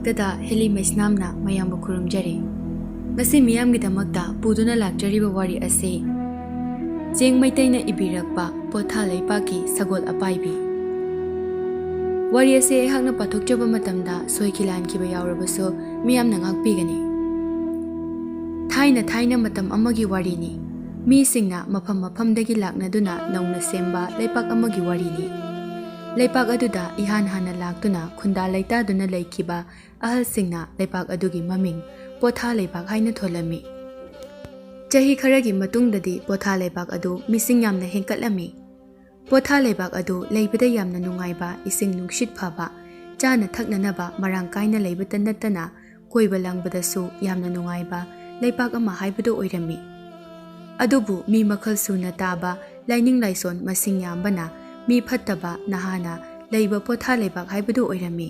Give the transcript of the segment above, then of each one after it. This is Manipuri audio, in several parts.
ꯃꯛꯇꯗ ꯍꯦꯂꯤ ꯃꯩꯁꯅꯥꯝꯅ ꯃꯌꯥꯝꯕꯨ ꯈꯨꯔꯨꯝꯖꯔꯤ꯫ ꯉꯁꯤ ꯃꯤꯌꯥꯝꯒꯤꯗꯃꯛꯇ ꯄꯨꯗꯨꯅ ꯂꯥꯛꯆꯔꯤꯕ ꯋꯥꯔꯤ ꯑꯁꯤ ꯆꯦꯡ ꯃꯩꯇꯩꯅ ꯏꯕꯤꯔꯛꯄ ꯄꯣꯊꯥ ꯂꯩꯄꯥꯛꯀꯤ ꯁꯒꯣꯜ ꯑꯄꯥꯏꯕꯤ꯫ ꯋꯥꯔꯤ ꯑꯁꯤ ꯑꯩꯍꯥꯛꯅ ꯄꯥꯊꯣꯛꯆꯕ ꯃꯇꯝꯗ ꯁꯣꯏꯈꯤ ꯂꯥꯟꯈꯤꯕ ꯌꯥꯎꯔꯕꯁꯨ ꯃꯤꯌꯥꯝꯅ ꯉꯥꯛꯄꯤꯒꯅꯤ꯫ ꯊꯥꯏꯅ ꯃꯇꯝ ꯑꯃꯒꯤ ꯋꯥꯔꯤꯅꯤ꯫ ꯃꯤꯁꯤꯡꯅ ꯃꯐꯝ ꯃꯐꯝꯗꯒꯤ ꯂꯥꯛꯅꯗꯨꯅ ꯅꯧꯅ ꯁꯦꯝꯕ ꯂꯩꯄꯥꯛ ꯑꯃꯒꯤ ꯋꯥꯔꯤꯅꯤ꯫ ꯂꯩꯄꯥꯛ ꯑꯗꯨꯗ ꯏꯍꯥꯟ ꯍꯥꯟꯅ ꯂꯥꯛꯇꯨꯅ ꯈꯨꯟꯗꯥ ꯂꯩꯇꯥꯗꯨꯅ ꯂꯩꯈꯤꯕ ꯑꯍꯜꯁꯤꯡꯅ ꯂꯩꯄꯥꯛ ꯑꯗꯨꯒꯤ ꯃꯃꯤꯡ ꯄꯣꯊꯥ ꯂꯩꯄꯥꯛ ꯍꯥꯏꯅ ꯊꯣꯜꯂꯝꯃꯤ꯫ ꯆꯍꯤ ꯈꯔꯒꯤ ꯃꯇꯨꯡꯗꯗꯤ ꯄꯣꯊꯥ ꯂꯩꯄꯥꯛ ꯑꯗꯨ ꯃꯤꯁꯤꯡ ꯌꯥꯝꯅ ꯍꯦꯟꯀꯠꯂꯝꯃꯤ꯫ ꯄꯣꯊꯥ ꯂꯩꯄꯥꯛ ꯑꯗꯨ ꯂꯩꯕꯗ ꯌꯥꯝꯅ ꯅꯨꯡꯉꯥꯏꯕ, ꯏꯁꯤꯡ ꯅꯨꯡꯁꯤꯠ ꯐꯕ, ಚಾನ ꯊꯛꯅꯅꯕ ꯃꯔꯥꯡ ಕಾಯ್ꯅ ꯂꯩꯕꯇ ꯅꯠꯇꯅ ꯀꯣꯏꯕ ꯂꯥꯡꯕꯗꯁꯨ ꯌꯥꯝꯅ ꯅꯨꯡꯉꯥꯏꯕ ꯂꯩꯄꯥꯛ ꯑꯃ ꯍꯥꯏꯕꯗꯨ ꯑꯣꯏꯔꯝꯃꯤ꯫ ꯑꯗꯨꯕꯨ ꯃꯤ ꯃꯈꯜ ꯁꯨꯅ ꯇꯥꯕ, ꯂꯥꯏꯅꯤꯡ ꯂꯥꯏꯁꯣꯟ ꯃꯁꯤꯡ ꯌꯥꯝꯕꯅ ꯃꯤ ꯐꯠꯇꯕ ꯅꯍꯥꯅ ꯂꯩꯕ ꯄꯣꯊꯥ ꯂꯩꯄꯥꯛ ꯍꯥꯏꯕꯗꯨ ꯑꯣꯏꯔꯝꯃꯤ꯫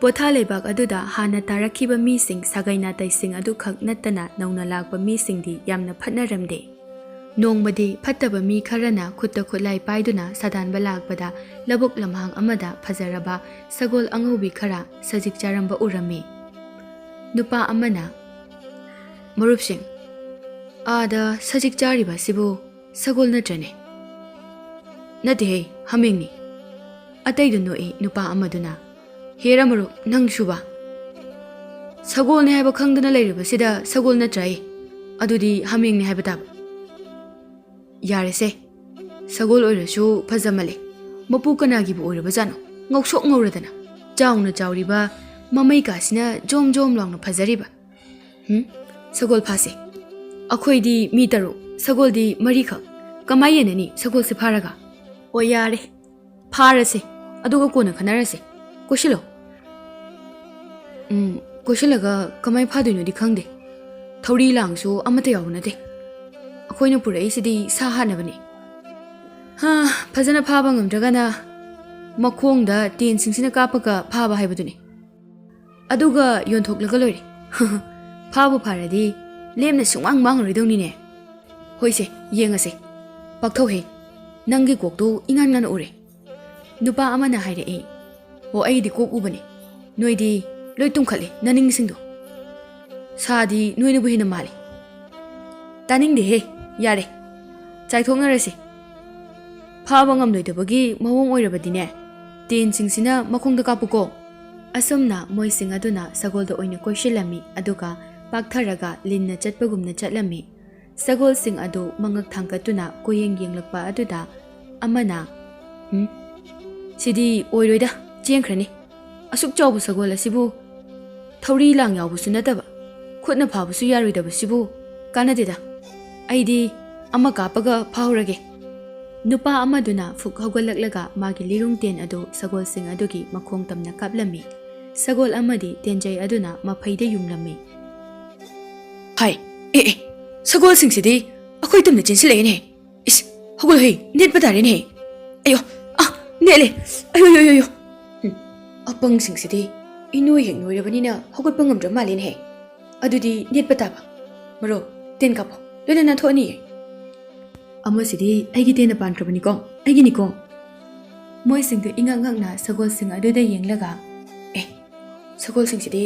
ꯄꯣꯊꯥ ꯂꯩꯄꯥꯛ ꯑꯗꯨꯗ ꯍꯥꯟꯅ ꯇꯥꯔꯛꯈꯤꯕ ꯃꯤꯁꯤꯡ ꯁꯥꯒꯩ ꯅꯥꯇꯩꯁꯤꯡ ꯑꯗꯨꯈꯛ ꯅꯠꯇꯅ ꯅꯧꯅ ꯂꯥꯛꯄ ꯃꯤꯁꯤꯡꯗꯤ ꯌꯥꯝꯅ ꯐꯠꯅꯔꯝꯗꯦ꯫ ꯅꯣꯡꯃꯗꯤ ꯐꯠꯇꯕ ꯃꯤ ꯈꯔꯅ ꯈꯨꯠꯇ ꯈꯨꯠꯂꯥꯏ ꯄꯥꯏꯗꯨꯅ ꯁꯥꯗꯥꯟꯕ ꯂꯥꯛꯄꯗ ꯂꯧꯕꯨꯛ ꯂꯝꯍꯥꯡ ꯑꯃꯗ ꯐꯖꯔꯕ ꯁꯒꯣꯜ ꯑꯉꯧꯕꯤ ꯈꯔ ꯁꯖꯤꯛ ꯆꯥꯔꯝꯕ ꯎꯔꯝꯃꯤ꯫ ꯅꯨꯄꯥ ꯑꯃꯅ, "ꯃꯔꯨꯞꯁꯤꯡ, ꯑꯥꯗ ꯁꯖꯤꯛ ꯆꯥꯔꯤꯕ ꯑꯁꯤꯕꯨ ꯁꯒꯣꯜ ꯅꯠꯇ꯭ꯔꯅꯦ?" "ꯅꯠꯇꯦꯍꯦ, ꯍꯥꯃꯦꯡꯅꯤ." ꯑꯇꯩꯗꯨ ꯅꯣꯛꯏ꯫ ꯅꯨꯄꯥ ꯑꯃꯗꯨꯅ, "ꯍꯦꯔꯥ ꯃꯔꯨꯞ, ꯅꯪꯁꯨꯕ ꯁꯒꯣꯜꯅꯤ ꯍꯥꯏꯕ ꯈꯪꯗꯅ ꯂꯩꯔꯤꯕꯁꯤꯗ ꯁꯒꯣꯜ ꯅꯠꯇ꯭ꯔꯥꯌꯦ, ꯑꯗꯨꯗꯤ ꯍꯥꯃꯦꯡꯅꯤ ꯍꯥꯏꯕ ꯇꯥꯕ." "ꯌꯥꯔꯦꯁꯦ, ꯁꯒꯣꯜ ꯑꯣꯏꯔꯁꯨ ꯐꯖꯃꯜꯂꯦ. ꯃꯄꯨ ꯀꯅꯥꯒꯤꯕꯨ ꯑꯣꯏꯔꯕꯖꯥꯠꯅꯣ? ꯉꯧꯁꯣꯛ ꯉꯧꯔꯗꯅ, ꯆꯥꯎꯅ ꯆꯥꯎꯔꯤꯕ ꯃꯃꯩ ꯀꯥꯁꯤꯅ ꯖꯣꯝ ꯖꯣꯝ ꯂꯥꯎꯅ ꯐꯖꯔꯤꯕ. ꯁꯒꯣꯜ ꯐꯥꯁꯦ. ꯑꯩꯈꯣꯏꯗꯤ ꯃꯤ 3, ꯁꯒꯣꯜꯗꯤ 4ꯈꯛ. ꯀꯃꯥꯏ ꯌꯦꯟꯅꯅꯤ ꯁꯒꯣꯜꯁꯦ ꯐꯥꯔꯒ?" "ꯑꯣ ꯌꯥꯔꯦ, ꯐꯥꯔꯁꯦ, ꯑꯗꯨꯒ ꯀꯣꯟꯅ ꯈꯟꯅꯔꯁꯦ. ꯀꯣꯏꯁꯤꯜꯂꯣ." "ꯀꯣꯏꯁꯤꯜꯂꯒ ꯀꯃꯥꯏ ꯐꯥꯗꯣꯏꯅꯣꯗꯤ ꯈꯪꯗꯦ. ꯊꯧꯔꯤ ꯂꯥꯡꯁꯨ ꯑꯃꯠꯇ ꯌꯥꯎꯕ ꯅꯠꯇꯦ. ꯑꯩꯈꯣꯏꯅ ꯄꯨꯔꯛꯏꯁꯤꯗꯤ ꯁꯥ ꯍꯥꯠꯅꯕꯅꯤ. ꯐꯖꯅ ꯐꯥꯕ ꯉꯝꯗ꯭ꯔꯒꯅ ꯃꯈꯣꯡꯗ ꯇꯦꯟꯁꯤꯡꯁꯤꯅ ꯀꯥꯞꯄꯒ ꯐꯥꯕ ꯍꯥꯏꯕꯗꯨꯅꯤ. ꯑꯗꯨꯒ ꯌꯣꯟꯊꯣꯛꯂꯒ ꯂꯣꯏꯔꯦ. ꯐꯥꯕꯨ ꯐꯥꯔꯗꯤ ꯂꯦꯝꯅ ꯁꯨꯡꯃꯥꯡ ꯃꯥꯡꯉꯔꯣꯏꯗꯧꯅꯤꯅꯦ." "ꯍꯣꯏꯁꯦ, ꯌꯦꯡꯉꯁꯦ. ꯄꯥꯛꯊꯧꯍꯦ, ꯅꯪꯒꯤ ꯀꯣꯛꯇꯨ ꯏꯉꯥꯟ ꯉꯥꯟꯅ ꯎꯔꯦ." ꯅꯨꯄꯥ ꯑꯃꯅ ꯍꯥꯏꯔꯛꯏ꯫ "ꯑꯣ, ꯑꯩꯗꯤ ꯀꯣꯛ ꯎꯕꯅꯤ. ꯅꯣꯏꯗꯤ ꯂꯣꯏ ꯇꯨꯝꯈꯠꯂꯦ ꯅꯅꯤꯡꯁꯤꯡꯗꯣ. ꯁꯥꯗꯤ ꯅꯣꯏꯅꯕꯨ ꯍꯦꯟꯅ ꯃꯥꯜꯂꯤ." "ꯇꯥꯅꯤꯡꯗꯦꯍꯦ, ꯌꯥꯔꯦ, ꯆꯥꯏꯊꯣꯛꯅꯔꯁꯤ. ꯐꯥꯕ ꯉꯝꯂꯣꯏꯗꯕꯒꯤ ꯃꯑꯣꯡ ꯑꯣꯏꯔꯕꯗꯤꯅꯦ, ꯇꯦꯟꯁꯤꯡꯁꯤꯅ ꯃꯈꯣꯡꯗ ꯀꯥꯞꯄꯨꯀꯣ." ꯑꯁꯨꯝꯅ ꯃꯣꯏꯁꯤꯡ ꯑꯗꯨꯅ ꯁꯒꯣꯜꯗ ꯑꯣꯏꯅ ꯀꯣꯏꯁꯤꯜꯂꯝꯃꯤ, ꯑꯗꯨꯒ ꯄꯥꯛꯊꯔꯒ ꯂꯤꯟꯅ ꯆꯠꯄꯒꯨꯝꯅ ꯆꯠꯂꯝꯃꯤ꯫ ꯁꯒꯣꯜꯁꯤꯡ ꯑꯗꯨ ꯃꯉꯛ ꯊꯥꯡꯒꯠꯇꯨꯅ ꯀꯣꯌꯦꯡ ꯌꯦꯡꯂꯛꯄ ꯑꯗꯨꯗ ꯑꯃꯅ, "ꯁꯤꯗꯤ ꯑꯣꯏꯔꯣꯏꯗ, ꯆꯦꯟꯈ꯭ꯔꯅꯤ. ꯑꯁꯨꯛ ꯆꯥꯎꯕ ꯁꯒꯣꯜ ꯑꯁꯤꯕꯨ ꯊꯧꯔꯤ ꯂꯥꯡ ꯌꯥꯎꯕꯁꯨ ꯅꯠꯇꯕ, ꯈꯨꯠꯅ ꯐꯥꯕꯁꯨ ꯌꯥꯔꯣꯏꯗꯕꯁꯤꯕꯨ ꯀꯥꯟꯅꯗꯦꯗ. ꯑꯩꯗꯤ ꯑꯃ ꯀꯥꯞꯄꯒ ꯐꯥꯍꯧꯔꯒꯦ." ꯅꯨꯄꯥ ꯑꯃꯗꯨꯅ ꯐꯨꯛ ꯍꯧꯒꯠꯂꯛꯂꯒ ꯃꯥꯒꯤ ꯂꯤꯔꯨꯡ ꯇꯦꯟ ꯑꯗꯨ ꯁꯒꯣꯜꯁꯤꯡ ꯑꯗꯨꯒꯤ ꯃꯈꯣꯡ ꯇꯝꯅ ꯀꯥꯞꯂꯝꯃꯤ꯫ ꯁꯒꯣꯜ ꯑꯃꯗꯤ ꯇꯦꯟꯖꯩ ꯑꯗꯨꯅ ꯃꯐꯩꯗ ꯌꯨꯡꯂꯝꯃꯤ꯫ "ꯍꯥꯏ, ꯁꯒꯣꯜꯁꯤꯡꯁꯤꯗꯤ ꯑꯩꯈꯣꯏ ꯇꯝꯅ ꯆꯦꯟꯁꯤꯜꯂꯛꯑꯦꯅꯦ. ꯏꯁ, ꯍꯧꯒꯠꯂꯣꯍꯦ, ꯅꯦꯠꯄ ꯇꯥꯔꯦꯅꯦ. ꯑꯌꯣ, ꯅꯦꯠꯂꯦ. ꯑꯌꯣ. ꯑꯄꯪꯁꯤꯡꯁꯤꯗꯤ ꯏꯅꯣꯏ ꯍꯦꯛ ꯅꯣꯏꯔꯕꯅꯤꯅ ꯍꯧꯒꯠꯄ ꯉꯝꯗ꯭ꯔ ꯃꯥꯜꯂꯦꯅꯦꯍꯦ. ꯑꯗꯨꯗꯤ ꯅꯦꯠꯄ ꯇꯥꯕ. ꯃꯔꯨꯞ, ꯇꯦꯟ ꯀꯥꯞꯄꯣ, ꯂꯣꯏꯅ ꯅꯥꯟꯊꯣꯛꯑꯅꯤꯌꯦ." "ꯑꯃꯁꯤꯗꯤ ꯑꯩꯒꯤ ꯇꯦꯟꯅ ꯄꯥꯟꯈ꯭ꯔꯕꯅꯤꯀꯣ, ꯑꯩꯒꯤꯅꯤꯀꯣ." ꯃꯣꯏꯁꯤꯡꯗꯨ ꯏꯉꯛ ꯉꯛꯅ ꯁꯒꯣꯜꯁꯤꯡ ꯑꯗꯨꯗ ꯌꯦꯡꯂꯒ, "ꯁꯒꯣꯜꯁꯤꯡꯁꯤꯗꯤ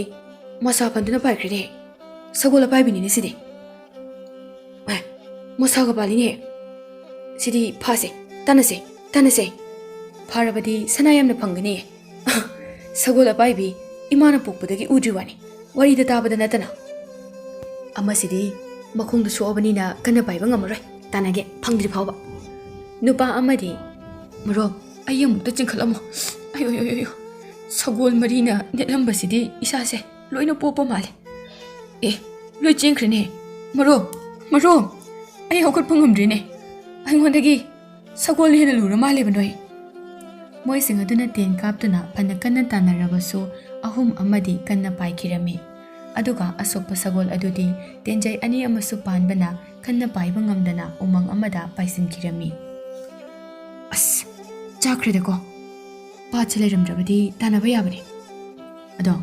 ꯃꯁꯥ ꯐꯟꯗꯨꯅ ꯄꯥꯏꯈ꯭ꯔꯦꯅꯦ. ꯁꯒꯣꯜ ꯑꯄꯥꯏꯕꯤꯅꯤꯅꯦ ꯁꯤꯗꯤ. ꯃꯁꯥꯒ ꯄꯥꯜꯂꯤꯅꯦ. ꯁꯤꯗꯤ ꯐꯥꯁꯦ, ꯇꯥꯟꯅꯁꯦ. ꯐꯥꯔꯕꯗꯤ ꯁꯅꯥ ꯌꯥꯝꯅ ꯐꯪꯒꯅꯤꯌꯦ. ꯁꯒꯣꯜ ꯑꯄꯥꯏꯕꯤ ꯏꯃꯥꯅ ꯄꯣꯛꯄꯗꯒꯤ ꯎꯗ꯭ꯔꯤ ꯋꯥꯅꯤ, ꯋꯥꯔꯤꯗ ꯇꯥꯕꯗ ꯅꯠꯇꯅ. ꯑꯃꯁꯤꯗꯤ ꯃꯈꯣꯡꯗ ꯁꯣꯛꯑꯕꯅꯤꯅ ꯀꯟꯅ ꯄꯥꯏꯕ ꯉꯝꯃꯔꯣই. ꯇꯥꯟꯅꯒꯦ, ꯐꯪꯗ꯭ꯔꯤ ꯐꯥꯎꯕ." ꯅꯨꯄꯥ ꯑꯃꯗꯤ, "ꯃꯔꯨꯞ, ꯑꯩ ꯑꯃꯨꯛꯇ ꯆꯤꯡꯈꯠꯂꯝꯃꯣ. ꯑꯌꯣ. ꯁꯒꯣꯜ ꯃꯔꯤꯅ ꯅꯦꯠꯂꯝꯕꯁꯤꯗꯤ ꯏꯁꯥꯁꯦ ꯂꯣꯏꯅ ꯄꯣꯞꯄ ꯃꯥꯜꯂꯦ. ꯂꯣꯏ ꯆꯦꯟꯈ꯭ꯔꯦꯅꯦ. ꯃꯔꯨꯞ, ꯑꯩ ꯍꯧꯒꯠꯄ ꯉꯝꯗ꯭ꯔꯦꯅꯦ. ꯑꯩꯉꯣꯟꯗꯒꯤ ꯁꯒꯣꯜ ꯍꯦꯟꯅ ꯂꯨꯔ ꯃꯥꯜꯂꯦꯕ ꯅꯣꯏ." ꯃꯣꯏꯁꯤꯡ ꯑꯗꯨꯅ ꯇꯦꯟ ꯀꯥꯞꯇꯨꯅ ꯐꯅ ꯀꯟꯅ ꯇꯥꯟꯅꯔꯕꯁꯨ 3 ꯑꯃꯗꯤ ꯀꯟꯅ ꯄꯥꯏꯈꯤꯔꯝꯃꯤ꯫ ꯑꯗꯨꯒ ꯑꯁꯣꯛꯄ ꯁꯒꯣꯜ ꯑꯗꯨꯗꯤ ꯇꯦꯟꯖꯩ 2 ꯑꯃꯁꯨ ꯄꯥꯟꯕꯅ ꯀꯟꯅ ꯄꯥꯏꯕ ꯉꯝꯗꯅ ꯎꯃꯪ ꯑꯃꯗ ꯄꯥꯏꯁꯤꯟꯈꯤꯔꯝꯃꯤ꯫ "ꯑꯁ, ꯆꯥꯛꯈ꯭ꯔꯦꯗꯀꯣ. ꯄꯥꯠꯁꯦ ꯂꯩꯔꯝꯗ꯭ꯔꯕꯗꯤ ꯇꯥꯟꯅꯕ ꯌꯥꯕꯅꯤ. ꯑꯗꯣ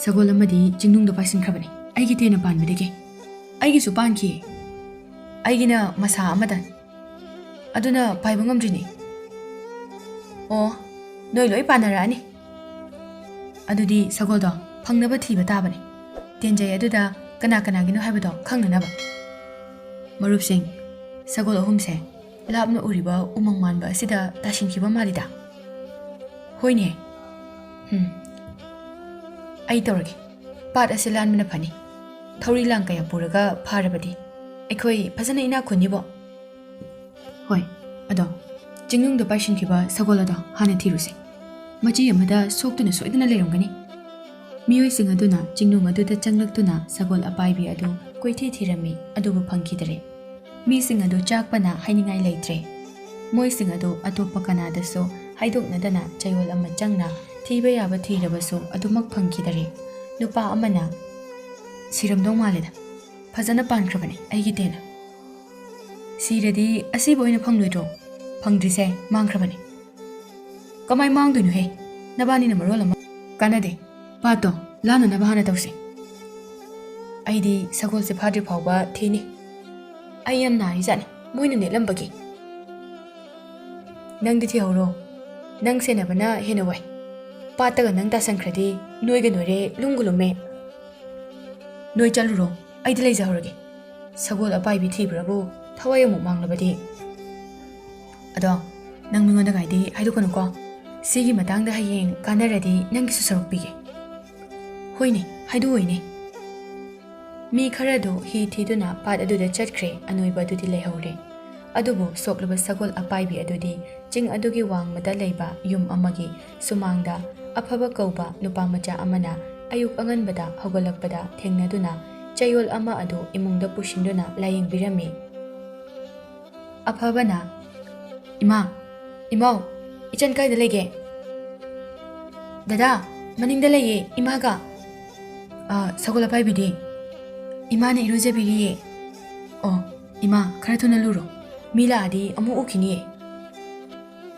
ꯁꯒꯣꯜ ꯑꯃꯗꯤ ꯆꯤꯡꯅꯨꯡꯗ ꯄꯥꯏꯁꯤꯟꯈ꯭ꯔꯕꯅꯤ ꯑꯩꯒꯤ ꯇꯦꯟꯅ ꯄꯥꯟꯕꯗꯒꯤ. ꯑꯩꯒꯤꯁꯨ ꯄꯥꯟꯈꯤ. ꯑꯩꯒꯤꯅ ꯃꯁꯥ ꯑꯃꯗ, ꯑꯗꯨꯅ ꯄꯥꯏꯕ ꯉꯝꯗ꯭ꯔꯤꯅꯤ." "ꯑꯣ, ꯅꯣꯏ ꯂꯣꯏ ꯄꯥꯟꯅꯔꯛꯑꯅꯤ. ꯑꯗꯨꯗꯤ ꯁꯒꯣꯜꯗꯣ ꯐꯪꯅꯕ ꯊꯤꯕ ꯇꯥꯕꯅꯤ ꯇꯦꯟꯖꯩ ꯑꯗꯨꯗ ꯀꯅꯥ ꯀꯅꯥꯒꯤꯅꯣ ꯍꯥꯏꯕꯗꯣ ꯈꯪꯅꯅꯕ ꯃꯔꯨꯞꯁꯤꯡ ꯁꯒꯣꯜ ꯑꯍꯨꯝꯁꯦ ꯂꯥꯞꯅ ꯎꯔꯤꯕ ꯎꯃꯪ ꯃꯥꯟꯕ ꯑꯁꯤꯗ ꯇꯥꯁꯤꯟꯈꯤꯕ ꯃꯥꯜꯂꯤꯗ ꯍꯣꯏꯅꯦ ꯑꯩ ꯇꯧꯔꯒꯦ ꯄꯥꯠ ꯑꯁꯤ ꯂꯥꯟꯕꯅ ꯐꯅꯤ ꯊꯧꯔꯤ ꯂꯥꯡ ꯀꯌꯥ ꯄꯨꯔꯒ ꯐꯥꯔꯕꯗꯤ ꯑꯩꯈꯣꯏ ꯐꯖꯅ ꯏꯅꯥꯛ ꯈꯨꯟꯅꯤꯕꯣ ꯍꯣꯏ ꯑꯗꯣ ꯆꯤꯡꯅꯨꯡꯗ ꯄꯥꯏꯁꯤꯟꯈꯤꯕ ꯁꯒꯣꯜ ꯑꯗꯣ ꯍꯥꯟꯅ ꯊꯤꯔꯨꯁꯤ ꯃꯆꯤ ꯑꯃꯗ ꯁꯣꯛꯇꯨꯅ ꯁꯣꯏꯗꯅ ꯂꯩꯔꯝꯒꯅꯤ ꯃꯤꯑꯣꯏꯁꯤꯡ ꯑꯗꯨꯅ ꯆꯤꯡꯅꯨꯡ ꯑꯗꯨꯗ ꯆꯪꯂꯛꯇꯨꯅ ꯁꯒꯣꯜ ꯑꯄꯥꯏꯕꯤ ꯑꯗꯨ ꯀꯣꯏꯊꯤ ꯊꯤꯔꯝꯃꯤ ꯑꯗꯨꯕꯨ ꯐꯪꯈꯤꯗꯔꯦ ꯃꯤꯁꯤꯡ ꯑꯗꯨ ꯆꯥꯛꯄꯅ ꯍꯥꯏꯅꯤꯡꯉꯥꯏ ꯂꯩꯇ꯭ꯔꯦ ꯃꯣꯏꯁꯤꯡ ꯑꯗꯨ ꯑꯇꯣꯞꯄ ꯀꯅꯥꯗꯁꯨ ꯍꯥꯏꯗꯣꯛꯅꯗꯅ ꯆꯌꯣꯜ ꯑꯃ ꯆꯪꯅ ꯊꯤꯕ ꯌꯥꯕ ꯊꯤꯔꯕꯁꯨ ꯑꯗꯨꯃꯛ ꯐꯪꯈꯤꯗꯔꯦ ꯅꯨꯄꯥ ꯑꯃꯅ ꯁꯤꯔꯝꯗꯧ ꯃꯥꯜꯂꯦꯗ ꯐꯖꯅ ꯄꯥꯟꯈ꯭ꯔꯕꯅꯤ ꯑꯩꯒꯤ ꯇꯦꯟꯅ ꯁꯤꯔꯗꯤ ꯑꯁꯤꯕ ꯑꯣꯏꯅ ꯐꯪꯂꯣꯏꯗ꯭ꯔꯣ ꯐꯪꯗ꯭ꯔꯤꯁꯦ ꯃꯥꯡꯈ꯭ꯔꯕꯅꯤ ꯀꯃꯥꯏ ꯃꯥꯡꯗꯣꯏꯅꯣꯍꯦ ꯅꯕꯥꯅꯤꯅ ꯃꯔꯣꯜ ꯑꯃ ꯀꯥꯟꯅꯗꯦ ꯄꯥꯠꯇꯣ ꯂꯥꯟꯅꯅꯕ ꯍꯥꯟꯅ ꯇꯧꯁꯤ ꯑꯩꯗꯤ ꯁꯒꯣꯜꯁꯦ ꯐꯥꯗ꯭ꯔꯤ ꯐꯥꯎꯕ ꯊꯤꯅꯤ ꯑꯩ ꯌꯥꯝ ꯅꯥꯔꯤꯖꯥꯠꯅꯤ ꯃꯣꯏꯅ ꯅꯦꯠꯂꯝꯕꯒꯤ ꯅꯪꯗꯤ ꯊꯤꯍꯧꯔꯣ ꯅꯪ ꯁꯦꯟꯅꯕꯅ ꯍꯦꯟꯅ ꯋꯥꯏ ꯄꯥꯠꯇꯒ ꯅꯪ ꯇꯥꯁꯟꯈ꯭ꯔꯗꯤ ꯅꯣꯏꯒ ꯅꯣꯏꯔꯦ ꯂꯨꯝꯒ ꯂꯨꯝꯃꯦ ꯅꯣꯏ ꯆꯠꯂꯨꯔꯣ ꯑꯩꯗꯤ ꯂꯩꯖꯍꯧꯔꯒꯦ ꯁꯒꯣꯜ ꯑꯄꯥꯏꯕꯤ ꯊꯤꯕ꯭ꯔꯕꯨ ꯊꯋꯥꯏ ꯑꯃꯨꯛ ꯃꯥꯡꯂꯕꯗꯤ ꯑꯗꯣ ꯅꯪ ꯃꯤꯉꯣꯟꯗꯒꯥꯏꯗꯤ ꯍꯥꯏꯗꯣꯛꯀꯅꯨꯀꯣ ꯁꯤꯒꯤ ꯃꯇꯥꯡꯗ ꯍꯌꯦꯡ ꯀꯥꯟꯅꯔꯗꯤ ꯅꯪꯒꯤꯁꯨ ꯁꯔꯨꯛ ꯄꯤꯒꯦ ꯍꯣꯏꯅꯦ ꯍꯥꯏꯗꯣꯛꯑꯣꯏꯅꯦ ꯃꯤ ꯈꯔꯗꯨ ꯍꯤ ꯊꯤꯗꯨꯅ ꯄꯥꯠ ꯑꯗꯨꯗ ꯆꯠꯈ꯭ꯔꯦ ꯑꯅꯣꯏꯕ ꯑꯗꯨꯗꯤ ꯂꯩꯍꯧꯔꯦ ꯑꯗꯨꯕꯨ ꯁꯣꯛꯂꯕ ꯁꯒꯣꯜ ꯑꯄꯥꯏꯕꯤ ꯑꯗꯨꯗꯤ ꯆꯤꯡ ꯑꯗꯨꯒꯤ ꯋꯥꯡꯃꯗ ꯂꯩꯕ ꯌꯨꯝ ꯑꯃꯒꯤ ꯁꯨꯃꯥꯡꯗ ꯑꯐꯕ ꯀꯧꯕ ꯅꯨꯄꯥ ꯃꯆꯥ ꯑꯃꯅ ꯑꯌꯨꯛ ꯑꯉꯟꯕꯗ ꯍꯧꯒꯠꯂꯛꯄꯗ ꯊꯦꯡꯅꯗꯨꯅ ꯆꯌꯣꯜ ꯑꯃ ꯑꯗꯨ ꯏꯃꯨꯡꯗ ꯄꯨꯁꯤꯟꯗꯨꯅ ꯂꯥꯌꯦꯡꯕꯤꯔꯝꯃꯤ ꯑꯐꯕꯅ ꯏꯃꯥ ꯏꯃꯥꯎ ꯏꯆꯟ ꯀꯥꯏꯗ ꯂꯩꯒꯦ ꯗꯗꯥ ꯃꯅꯤꯡꯗ ꯂꯩꯌꯦ ꯏꯃꯥꯒ ꯁꯒꯣꯜ ꯑꯄꯥꯏꯕꯤꯗꯤ ꯏꯃꯥꯅ ꯏꯔꯨꯖꯕꯤꯔꯤꯌꯦ ꯑꯣ ꯏꯃꯥ ꯈꯔ ꯊꯨꯅ ꯂꯨꯔꯣ ꯃꯤ ꯂꯥꯛꯑꯗꯤ ꯑꯃꯨꯛ ꯎꯈꯤꯅꯤꯌꯦ